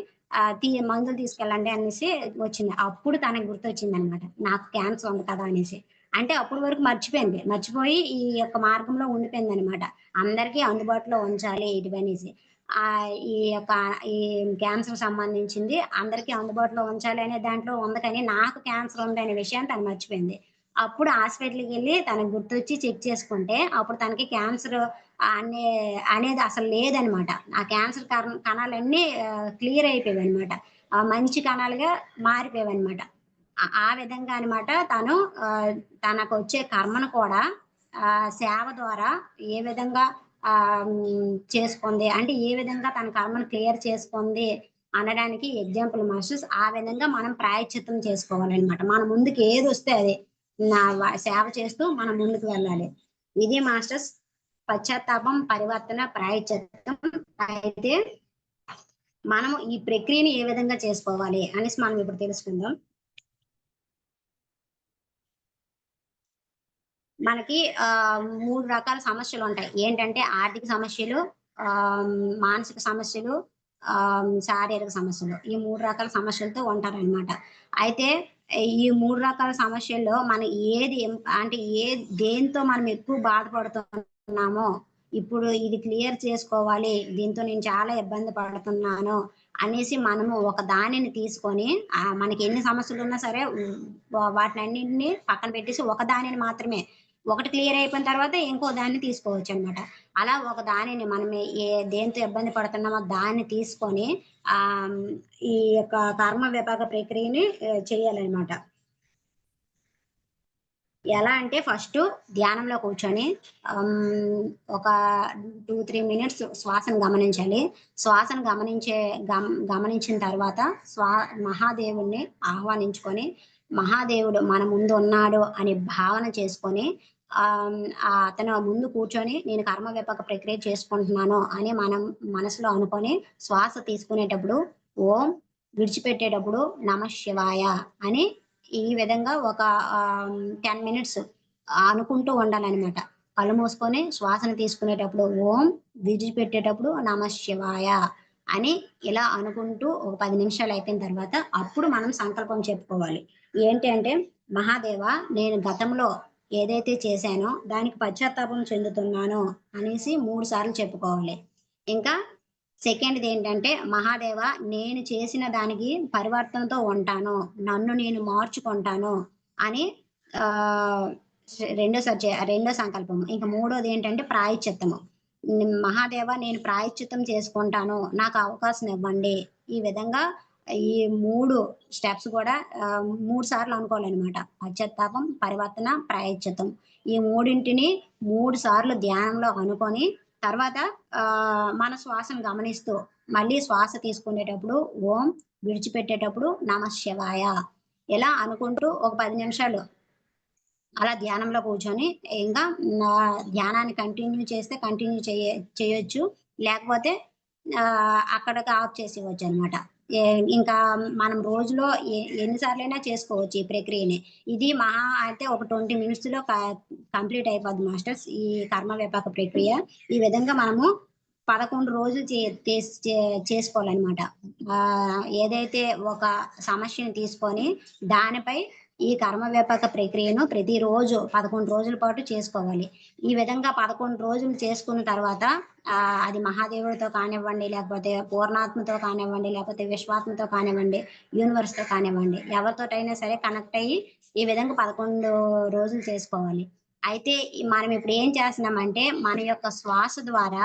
మందులు తీసుకెళ్ళండి అనేసి వచ్చింది. అప్పుడు తనకు గుర్తొచ్చిందనమాట. నాకు క్యాన్సర్ ఉంది కదా! అనేసి. అంటే అప్పటి వరకు మర్చిపోయింది. మర్చిపోయి ఈ యొక్క మార్గంలో ఉండిపోయిందనమాట. అందరికీ అందుబాటులో ఉంచాలి ఇటువనేసి. ఈ యొక్క ఈ క్యాన్సర్‌కి సంబంధించింది అందరికీ అందుబాటులో ఉంచాలి అనే దాంట్లో ఉంది కానీ, నాకు క్యాన్సర్ ఉందనే విషయాన్ని తను మర్చిపోయింది. అప్పుడు హాస్పిటల్‌కెళ్ళి తనకు గుర్తొచ్చి చెక్ చేసుకుంటే, అప్పుడు తనకి క్యాన్సర్ అనే అనేది అసలు లేదనమాట. ఆ క్యాన్సర్ కణాలన్నీ క్లియర్ అయిపోయావనమాట. మంచి కణాలుగా మారిపోయావనమాట. ఆ విధంగా అనమాట తను తనకొచ్చే కర్మను కూడా సేవ ద్వారా ఏ విధంగా చేసుకుంది, అంటే ఏ విధంగా తన కర్మను క్లియర్ చేసుకుంది అనడానికి ఎగ్జాంపుల్ మాస్టర్స్. ఆ విధంగా మనం ప్రాయశ్చిత్తం చేసుకోవాలనమాట. మన ముందుకి ఏదొస్తే అదే సేవ చేస్తూ మనం ముందుకు వెళ్ళాలి. ఇది మాస్టర్స్ పశ్చాత్తాపం, పరివర్తన, ప్రాయశ్చిత్తం. అయితే మనము ఈ ప్రక్రియని ఏ విధంగా చేసుకోవాలి అనేసి మనం ఇప్పుడు తెలుసుకుందాం. మనకి 3 రకాల సమస్యలుంటాయి. ఏంటంటే ఆర్థిక సమస్యలు, ఆహ్, మానసిక సమస్యలు, శారీరక సమస్యలు. ఈ 3 రకాల సమస్యలతో ఉంటారనమాట. అయితే ఈ 3 రకాల సమస్యల్లో మనం ఏది అంటే దేనితో మనం ఎక్కువ బాధపడుతున్నామో, ఇప్పుడు ఇది క్లియర్ చేసుకోవాలి, దీంతో నేను చాలా ఇబ్బంది పడుతున్నాను అనేసి మనము ఒక దానిని తీసుకొని, మనకి ఎన్ని సమస్యలున్నా సరే వాటినన్నిటిని పక్కన పెట్టేసి ఒక దానిని మాత్రమే, ఒకటి క్లియర్ అయిపోయిన తర్వాత ఇంకో దాన్ని తీసుకోవచ్చనమాట. అలా ఒక దానిని మనం దేనితో ఇబ్బంది పడుతున్నామో దాన్ని తీసుకొని ఆహ్, ఈ యొక్క కర్మ విపాక ప్రక్రియని చేయాలనమాట. ఎలా అంటే ఫస్టు ధ్యానంలో కూర్చొని ఒక 2, 3 మినిట్స్ శ్వాసను గమనించాలి. శ్వాసను గమనించిన తర్వాత మహాదేవుడిని ఆహ్వానించుకొని, మహాదేవుడు మన ముందు ఉన్నాడు అని భావన చేసుకొని, ఆహ్, అతను ముందు కూర్చొని నేను కర్మ విపాక ప్రక్రియ చేసుకుంటున్నాను అని మనం మనసులో అనుకోని, శ్వాస తీసుకునేటప్పుడు ఓం, విడిచిపెట్టేటప్పుడు నమః శివాయ అని ఈ విధంగా ఒక 10 మినిట్స్ అనుకుంటూ ఉండాలనమాట. కళ్ళు మూసుకొని శ్వాసను తీసుకునేటప్పుడు ఓం, విడిచిపెట్టేటప్పుడు నమః శివాయ అని ఇలా అనుకుంటూ ఒక 10 నిమిషాలు అయిపోయిన తర్వాత అప్పుడు మనం సంకల్పం చెప్పుకోవాలి. ఏంటి అంటే, మహాదేవ, నేను గతంలో ఏదైతే చేశానో దానికి పశ్చాత్తాపం చెందుతున్నాను అనేసి 3 సార్లు చెప్పుకోవాలి. ఇంకా సెకండ్‌దేంటంటే, మహాదేవ, నేను చేసిన దానికి పరివర్తనతో ఉంటాను. నన్ను నేను మార్చుకుంటాను అని ఆహ్, రెండో సంకల్పం. ఇంక మూడోదేంటంటే ప్రాయశ్చిత్తము. మహాదేవ, నేను ప్రాయశ్చిత్తం చేసుకుంటాను. నాకు అవకాశం ఇవ్వండి. ఈ విధంగా ఈ 3 స్టెప్స్ కూడా 3 సార్లు అనుకోవాలనమాట. పశ్చాత్తాపం, పరివర్తన, ప్రాయశ్చిత్తం. ఈ మూడింటిని 3 సార్లు ధ్యానంలో అనుకోని తర్వాత మన శ్వాసను గమనిస్తూ, మళ్ళీ శ్వాస తీసుకునేటప్పుడు ఓం, విడిచిపెట్టేటప్పుడు నమః శివాయ ఇలా అనుకుంటూ ఒక 10 నిమిషాలు అలా ధ్యానంలో కూర్చొని ఇంకా ధ్యానాన్ని కంటిన్యూ చేస్తే కంటిన్యూ చేయొచ్చు. లేకపోతే అక్కడికి ఆఫ్ చేసేయొచ్చనమాట. ఎ ఇంకా మనం రోజులో ఎన్ని సార్లైనా చేసుకోవచ్చు ఈ ప్రక్రియని. ఇది మహా అయితే ఒక 20 మినిట్స్‌లో కంప్లీట్ అయిపోద్ది మాస్టర్స్ ఈ కర్మ విపాక ప్రక్రియ. ఈ విధంగా మనము 11 రోజులు చేసుకోవాలనమాట. ఏదైతే ఒక సమస్యను తీసుకొని దానిపై ఈ కర్మ విపాక ప్రక్రియను ప్రతిరోజు 11 రోజుల పాటు చేసుకోవాలి. ఈ విధంగా 11 రోజులు చేసుకున్న తర్వాత అది మహాదేవుడితో కానివ్వండి, లేకపోతే పూర్ణాత్మతో కానివ్వండి, లేకపోతే విశ్వాత్మతో కానివ్వండి, యూనివర్స్‌తో కానివ్వండి, ఎవరితోటైనా సరే కనెక్ట్ అయ్యి ఈ విధంగా 11 రోజులు చేసుకోవాలి. అయితే మనం ఇప్పుడు ఏం చేస్తున్నామంటే, మన యొక్క శ్వాస ద్వారా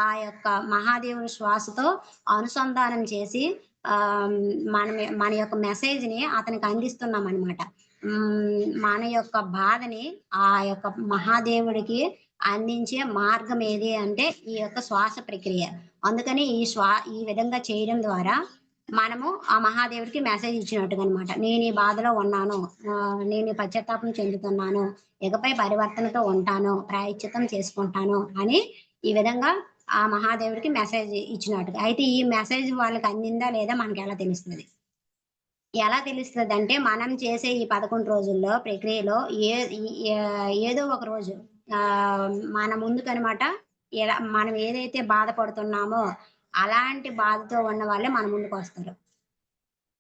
ఆ యొక్క మహాదేవుని శ్వాసతో అనుసంధానం చేసి ఆహ్, మన యొక్క మెసేజ్‌ని అతనికి అందిస్తున్నామనమాట. మన యొక్క బాధని ఆ యొక్క మహాదేవుడికి అందించే మార్గం ఏది అంటే ఈ యొక్క శ్వాస ప్రక్రియ. అందుకని ఈ విధంగా చేయడం ద్వారా మనము ఆ మహాదేవుడికి మెసేజ్ ఇచ్చినట్టుగనమాట. నేను ఈ బాధలో ఉన్నాను. నేను ఈ పశ్చాత్తాపం చెందుతున్నాను. ఇకపై పరివర్తనతో ఉంటాను. ప్రాయశ్చిత్తం చేసుకుంటాను అని ఈ విధంగా ఆ మహాదేవుడికి మెసేజ్ ఇచ్చినట్టుగా. అయితే ఈ మెసేజ్ వాళ్ళకి అందిందా లేదా మనకెలా తెలుస్తది? ఎలా తెలుస్తదంటే, మనం చేసే ఈ 11 రోజుల్లో ప్రక్రియలో ఏ ఈ ఏదో ఒక రోజు మన ముందుకనమాట మనం ఏదైతే బాధపడుతున్నామో, అలాంటి బాధతో ఉన్న వాళ్ళే మన ముందుకొస్తారు.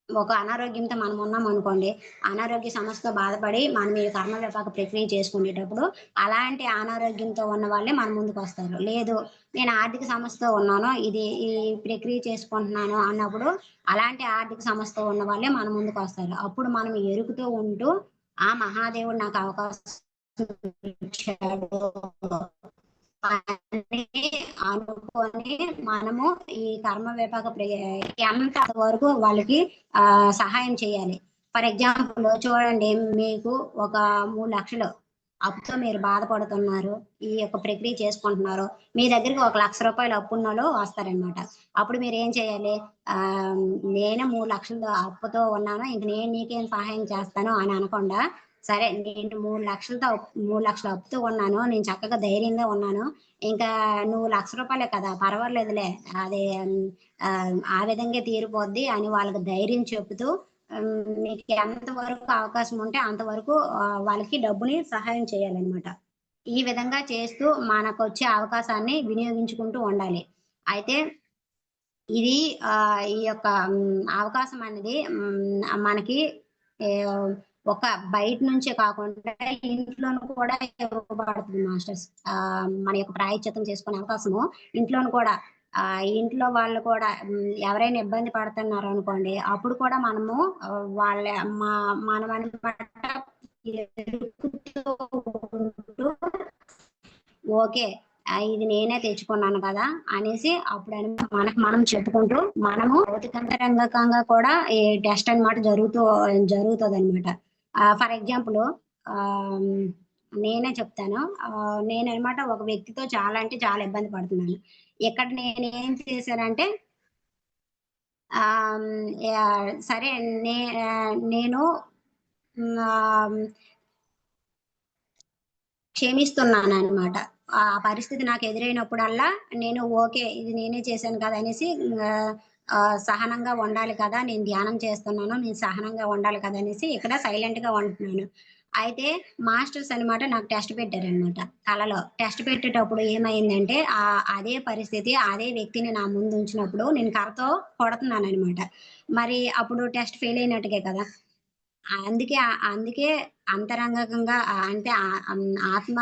ఒక అనారోగ్యంతో మనం ఉన్నామనుకోండి, అనారోగ్య సమస్యతో బాధపడి మనం ఈ కర్మ విపాక ప్రక్రియ చేసుకునేటప్పుడు, అలాంటి అనారోగ్యంతో ఉన్న వాళ్ళే మన ముందుకొస్తారు. లేదు, నేను ఆర్థిక సమస్యతో ఉన్నాను, ఈ ప్రక్రియ చేసుకుంటున్నాను అన్నప్పుడు, అలాంటి ఆర్థిక సమస్యతో ఉన్న వాళ్ళే మన ముందుకొస్తారు. అప్పుడు మనం ఎరుకుతో ఉంటూ, ఆ మహాదేవుడు నాకు అవకాశం ఇచ్చాడు అని అనుకోని మనము ఈ కర్మ విపాక ఎంత వరకు వాళ్ళకి సహాయం చేయాలి. ఫర్ ఎగ్జాంపుల్ చూడండి, మీకు ఒక 3,00,000 అప్పుతో మీరు బాధపడుతున్నారు. ఈ యొక్క ప్రక్రియ చేసుకుంటున్నారు. మీ దగ్గరికి ఒక రూ. 1,00,000 అప్పున్నోళ్ళు వస్తారనమాట. అప్పుడు మీరేం చేయాలి? ఆహ్, నేనే 3,00,000 అప్పుతో ఉన్నాను. ఇంక నేను నీకేం సహాయం చేస్తాను అని అనకుండా, సరే నేను 3,00,000తో 3,00,000 అప్పుతో ఉన్నాను. నేను చక్కగా ధైర్యంగా ఉన్నాను. ఇంకా నువ్వు రూ. 1,00,000 కదా! పర్వాలేదులే. అది ఆ విధంగా తీరిపోద్ది అని వాళ్ళకి ధైర్యం చెబుతూ మీకు ఎంత వరకు అవకాశం ఉంటే అంతవరకు వాళ్ళకి డబ్బుని సహాయం చేయాలనమాట. ఈ విధంగా చేస్తూ మనకొచ్చే అవకాశాన్ని వినియోగించుకుంటూ ఉండాలి. అయితే ఇది ఈ యొక్క అవకాశం అనేది మనకి ఆహ్, ఒక బయట నుంచే కాకుండా ఇంట్లోను కూడా ఇవ్వబడుతుంది మాస్టర్స్. మన యొక్క ప్రాయశ్చిత్తం చేసుకునే అవకాశము ఇంట్లోను కూడా ఇంట్లో వాళ్ళు కూడా ఎవరైనా ఇబ్బంది పడుతున్నారనుకోండి, అప్పుడు కూడా మనము వాళ్ళ మా మనమనమాట ఎదుగుతూ ఉంటూ ఓకే. ఇది నేనే తెచ్చుకున్నాను కదా! అనేసి అప్పుడని మనకు మనం చెప్పుకుంటూ, మనము భౌతికంగా కూడా ఈ టెస్ట్ అనమాట జరుగుతదనమాట. ఫర్ ఎగ్జాంపుల్ ఆహ్, నేనే చెప్తాను. నేననమాట ఒక వ్యక్తితో చాలా అంటే చాలా ఇబ్బంది పడుతున్నాను. ఇక్కడ నేనేం చేశానంటే సరే నేను ఆహ్ క్షమిస్తున్నాననమాట. ఆ పరిస్థితి నాకు ఎదురైనప్పుడల్లా నేను ఓకే. ఇది నేనే చేశాను కదా! అనేసి ఆహ్, సహనంగా ఉండాలి కదా! నేను ధ్యానం చేస్తున్నాను. నేను సహనంగా ఉండాలి కదా! అనేసి ఇక్కడ సైలెంట్‌గా ఉంటున్నాను. అయితే మాస్టర్స్ అనమాట నాకు టెస్ట్ పెట్టారనమాట కలలో. టెస్ట్ పెట్టేటప్పుడు ఏమైందంటే అదే పరిస్థితి, అదే వ్యక్తిని నా ముందు ఉంచినప్పుడు నేను కర్రతో కొడుతున్నాననమాట. మరి అప్పుడు టెస్ట్ ఫెయిల్ అయినట్టుగే కదా! అందుకే అంతరంగకంగా అంటే ఆత్మ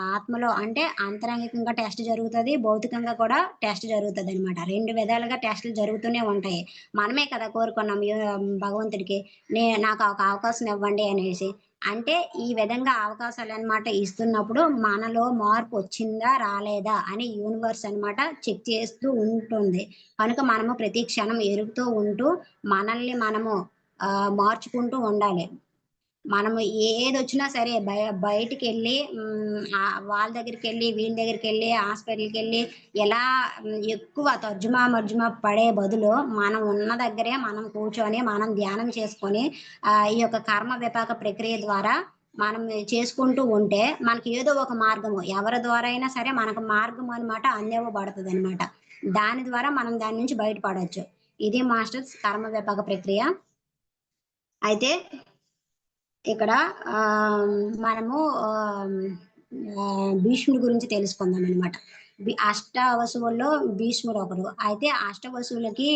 ఆత్మలో అంటే అంతరంగికంగా టెస్ట్ జరుగుతది. భౌతికంగా కూడా టెస్ట్ జరుగుతదనమాట. 2 విధాలుగా టెస్టులు జరుగుతూనే ఉంటాయి. మనమే కదా కోరుకున్నాం భగవంతుడికి నాకు ఒక అవకాశం ఇవ్వండి అనేసి. అంటే ఈ విధంగా అవకాశాలనమాట ఇస్తున్నప్పుడు మనలో మార్పొచ్చిందా? రాలేదా? అని యూనివర్స్ అనమాట చెక్ చేస్తూ ఉంటుంది. కనుక మనము ప్రతి క్షణం ఎరుగుతూ ఉంటూ మనల్ని మనము మార్చుకుంటూ ఉండాలి. మనము ఏదొచ్చినా సరే బయటికెళ్ళి వాళ్ళ దగ్గరికెళ్ళి, వీళ్ళ దగ్గరికెళ్ళి, హాస్పిటల్‌కెళ్ళి ఎలా ఎక్కువ తర్జుమా, మర్జుమా పడే బదులు మనం ఉన్న దగ్గరే మనం కూర్చొని, మనం ధ్యానం చేసుకొని ఈ యొక్క కర్మ విపాక ప్రక్రియ ద్వారా మనం చేసుకుంటూ ఉంటే మనకి ఏదో ఒక మార్గము ఎవరి ద్వారా అయినా సరే మనకు మార్గం అనమాట అందివ్వబడతదనమాట. దాని ద్వారా మనం దాని నుంచి బయటపడొచ్చు. ఇది మాస్టర్స్ కర్మ విపాక ప్రక్రియ. అయితే ఇక్కడ మనము ఆహ్, భీష్ముడి గురించి తెలుసుకుందామనమాట. అష్టావసువుల్లో భీష్ముడు ఒకడు. అయితే అష్టవసువులకి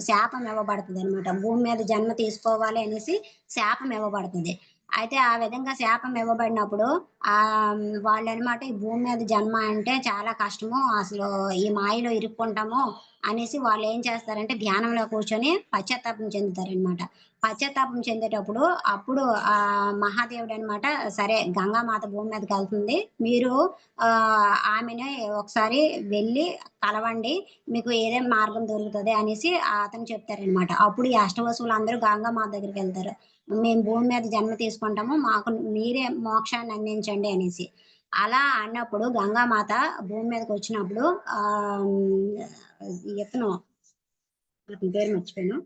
శాపం ఇవ్వబడతదనమాట. భూమి మీద జన్మ తీసుకోవాలి అనేసి శాపం ఇవ్వబడతది. అయితే ఆ విధంగా శాపం ఇవ్వబడినప్పుడు వాళ్ళనమాట ఈ భూమి మీద జన్మ అంటే చాలా కష్టము. అసలు ఈ మాయలో ఇరుక్కుంటాము అనేసి వాళ్ళేం చేస్తారంటే ధ్యానంలో కూర్చొని పశ్చాత్తాపం చెందుతారనమాట. పశ్చాత్తాపం చెందేటప్పుడు అప్పుడు మహాదేవుడనమాట సరే గంగామాత భూమి మీదకెళ్తుంది. మీరు ఆమెని ఒకసారి వెళ్లి కలవండి. మీకు ఏదేం మార్గం దొరుకుతది అనేసి అతను చెప్తారనమాట. అప్పుడు ఈ అష్టవసువులందరూ గంగామాత దగ్గరికెళ్తారు. మేము భూమి మీద జన్మ తీసుకుంటాము. మాకు మీరే మోక్షాన్ని అందించండి అనేసి. అలా అన్నప్పుడు గంగామాత భూమి మీదకొచ్చినప్పుడు ఆహ్, ఇతను అతని పేరు మర్చిపోయాను.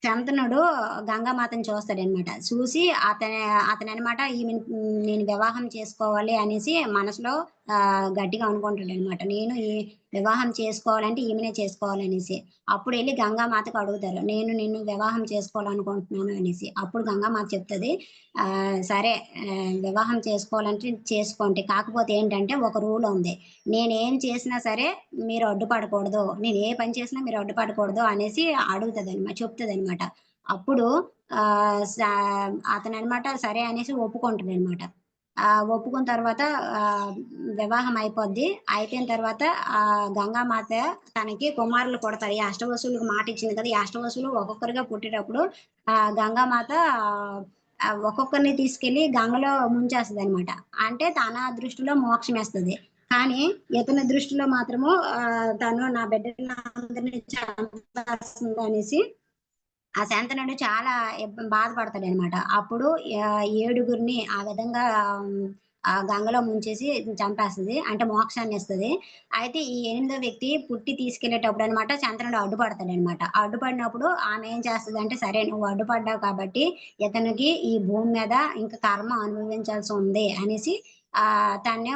శంతనుడు గంగామాతని చూస్తాడనమాట. చూసి అతననమాట ఈమెని నేను వివాహం చేసుకోవాలి అనేసి మనసులో గట్టిగా అనుకుంటాడనమాట. నేను ఈ వివాహం చేసుకోవాలంటే ఈమెనే చేసుకోవాలనేసి. అప్పుడెళ్లి గంగామాతకు అడుగుతారు. నేను నిన్ను వివాహం చేసుకోవాలనుకుంటున్నాను అనేసి. అప్పుడు గంగామాత చెప్తది సరే వివాహం చేసుకోవాలంటే చేసుకోండి. కాకపోతే ఏంటంటే ఒక రూల్ ఉంది. నేనేం చేసినా సరే మీరు అడ్డుపడకూడదు. నేను ఏ పని చేసినా మీరు అడ్డుపడకూడదు అనేసి చెప్తదనమాట. అప్పుడు ఆహ్, సా అతననమాట సరే అనేసి ఒప్పుకుంటాడనమాట. ఒప్పుకున్న తర్వాత ఆహ్, వివాహం అయిపోద్ది. అయిపోయిన తర్వాత గంగామాత తనకి కుమారులు పుడతారు. ఈ అష్టవసువులకు మాటిచ్చింది కదా! ఈ అష్టవసువులు ఒక్కొక్కరుగా పుట్టేటప్పుడు గంగామాత ఒక్కొక్కరిని తీసుకెళ్ళి గంగలో ముంచేస్తదనమాట. అంటే తన దృష్టిలో మోక్షమిస్తది. కానీ ఇతని దృష్టిలో మాత్రము తను నా బిడ్డలందరిని చంపేస్తుందనేసి ఆ శంతనుడు చాలా బాధపడతాడనమాట. అప్పుడు ఏడుగురిని ఆ విధంగా ఆ గంగలో ముంచేసి చంపేస్తది. అంటే మోక్షాన్నిస్తది. అయితే ఈ ఎనిమిదో వ్యక్తి పుట్టి తీసుకెళ్ళేటప్పుడనమాట శంతనుడు అడ్డుపడతాడనమాట. అడ్డుపడినప్పుడు ఆమె ఏం చేస్తదంటే, సరే నువ్వు అడ్డుపడ్డావు కాబట్టి ఇతనికి ఈ భూమి మీద ఇంక కర్మ అనుభవించాల్సి ఉంది అనేసి తన్ను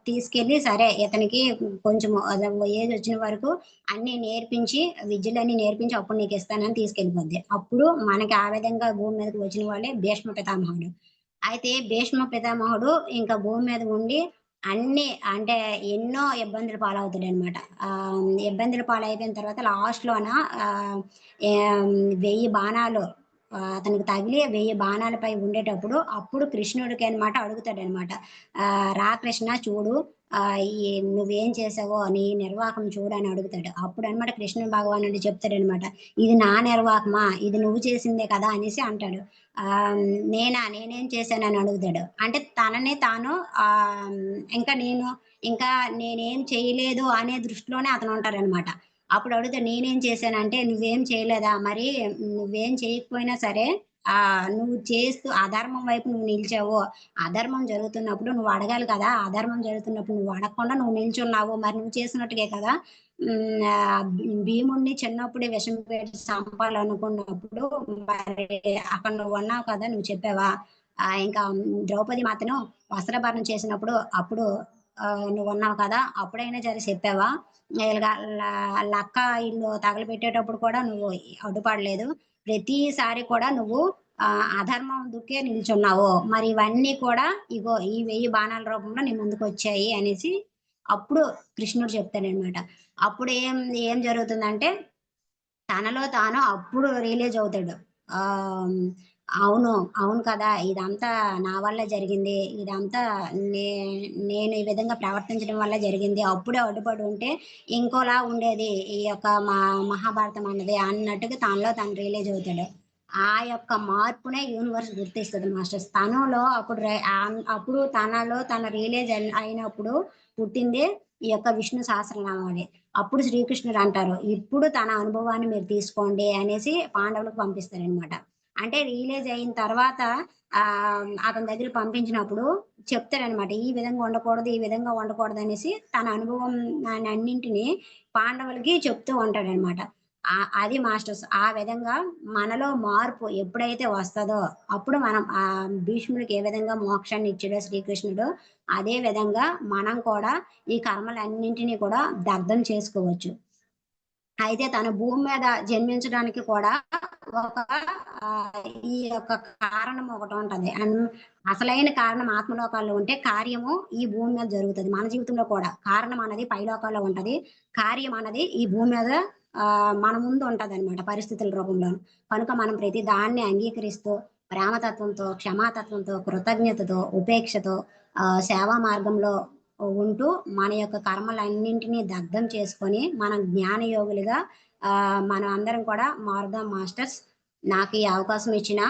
తీసుకెళ్ళి సరే ఇతనికి కొంచెం ఏజొచ్చిన వరకు అన్నీ నేర్పించి, విద్యలన్నీ నేర్పించి అప్పుడు నీకిస్తానని తీసుకెళ్ళిపోద్ది. అప్పుడు మనకి ఆ విధంగా భూమి మీదకి వచ్చిన వాళ్ళే భీష్మ పితామహుడు. అయితే భీష్మ పితామహుడు ఇంకా భూమి మీద ఉండి అన్నీ అంటే ఎన్నో ఇబ్బందులు పాలవుతాడనమాట. ఇబ్బందులు పాలైపోయిన తర్వాత లాస్ట్‌లోన ఆహ్, ఏం 1000 బాణాలు అతనికి తగిలి 1000 బాణాలపై ఉండేటప్పుడు అప్పుడు కృష్ణుడికి అనమాట అడుగుతాడనమాట. "రా కృష్ణ చూడు ఈ నువ్వేం చేసావో నీ నిర్వాహకం చూడు" అని అడుగుతాడు. అప్పుడనమాట కృష్ణ భగవానుడు చెప్తాడనమాట. "ఇది నా నిర్వాహమా? ఇది నువ్వు చేసిందే కదా!" అనేసి అంటాడు. నేనా? నేనేం చేశానని అడుగుతాడు. అంటే తనని తాను ఇంకా ఇంకా నేనేం చేయలేదు అనే దృష్టిలోనే అతనుంటాడనమాట. అప్పుడు అడుగుతాడు నేనేం చేశానంటే, "నువ్వేం చేయలేదా? మరి నువ్వేం చేయకపోయినా సరే నువ్వు చేస్తూ అధర్మం వైపు నువ్వు నిలిచావు. అధర్మం జరుగుతున్నప్పుడు నువ్వు అడగాలి కదా! అధర్మం జరుగుతున్నప్పుడు నువ్వు అడగకుండా నువ్వు నిల్చున్నావు. మరి నువ్వు చేసినట్టుగే కదా!" భీముడిని చిన్నప్పుడే విషం పెట్టి చంపాలనుకున్నప్పుడు మరి అక్కడ నువ్వున్నావు కదా! నువ్వు చెప్పావా? ఇంకా ద్రౌపది మాతను వస్త్రాపహరణ చేసినప్పుడు అప్పుడు నువ్వున్నావు కదా! అప్పుడైనా సరే చెప్పావా? ఇలాగ లక్క ఇల్లు తగలబెట్టేటప్పుడు కూడా నువ్వు అడ్డుపడలేదు. ప్రతిసారి కూడా నువ్వు అధర్మం దుక్కే నిల్చున్నావు. మరి ఇవన్నీ కూడా ఇగో ఈ 1000 బాణాల రూపంలో నీ ముందుకొచ్చాయి అనేసి అప్పుడు కృష్ణుడు చెప్తాడనమాట. అప్పుడు ఏం జరుగుతుందంటే తనలో తాను అప్పుడు రియలైజ్ అవుతాడు. ఆహ్, అవును. అవును కదా! ఇదంతా నా వల్లే జరిగింది. ఇదంతా నే నేను ఈ విధంగా ప్రవర్తించడం వల్ల జరిగింది. అప్పుడే అడ్డుపడి ఉంటే ఇంకోలా ఉండేది. ఈ యొక్క మహాభారతం అన్నది అన్నట్టుగా తనలో తాను రియలైజ్ అవుతాడు. ఆ యొక్క మార్పునే యూనివర్స్ గుర్తిస్తది మాస్టర్స్. తనలో అప్పుడు తనలో తను రియలైజ్ అయినప్పుడు పుట్టిందే ఈ యొక్క విష్ణు సహస్రనామం. అప్పుడు శ్రీకృష్ణుడు అంటారు. ఇప్పుడు తన అనుభవాన్ని మీరు తీసుకోండి అనేసి పాండవులకు పంపిస్తారనమాట. అంటే రియలైజ్ అయిన తర్వాత అతని దగ్గరికి పంపించినప్పుడు చెప్తాడనమాట. ఈ విధంగా ఉండకూడదు, ఈ విధంగా ఉండకూడదనేసి తన అనుభవం అన్నింటిని పాండవులకి చెప్తూ ఉంటాడనమాట. అది మాస్టర్స్. ఆ విధంగా మనలో మార్పు ఎప్పుడైతే వస్తదో అప్పుడు మనం భీష్ముడికి ఏ విధంగా మోక్షాన్ని ఇచ్చాడో శ్రీకృష్ణుడు, అదే విధంగా మనం కూడా ఈ కర్మలన్నింటిని కూడా దగ్ధం చేసుకోవచ్చు. అయితే తను భూమి మీద జన్మించడానికి కూడా ఒక ఈ యొక్క కారణం ఒకటుంటది. అసలైన కారణం ఆత్మలోకాల్లో ఉంటే, కార్యము ఈ భూమి మీద జరుగుతది. మన జీవితంలో కూడా. కారణం అనేది పైలోకాల్లో ఉంటది. కార్యం అన్నది ఈ భూమి మీద మన ముందు ఉంటదనమాట పరిస్థితుల రూపంలోను. కనుక మనం ప్రతి దాన్ని అంగీకరిస్తూ, ప్రేమతత్వంతో, క్షమాతత్వంతో, కృతజ్ఞతతో, ఉపేక్షతో సేవా మార్గంలో ఉంటూ మన యొక్క కర్మలన్నింటినీ దగ్ధం చేసుకొని, మనం జ్ఞానయోగులుగా మనం అందరం కూడా మారుదాం మాస్టర్స్. నాకు ఈ అవకాశం ఇచ్చిన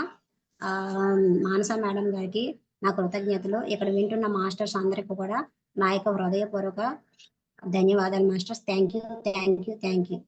మానస మేడం గారికి నా కృతజ్ఞతలు. ఇక్కడ వింటున్న మాస్టర్స్ అందరికి కూడా నా యొక్క హృదయపూర్వక ధన్యవాదాలు masters. Thank you. Thank you. Thank you.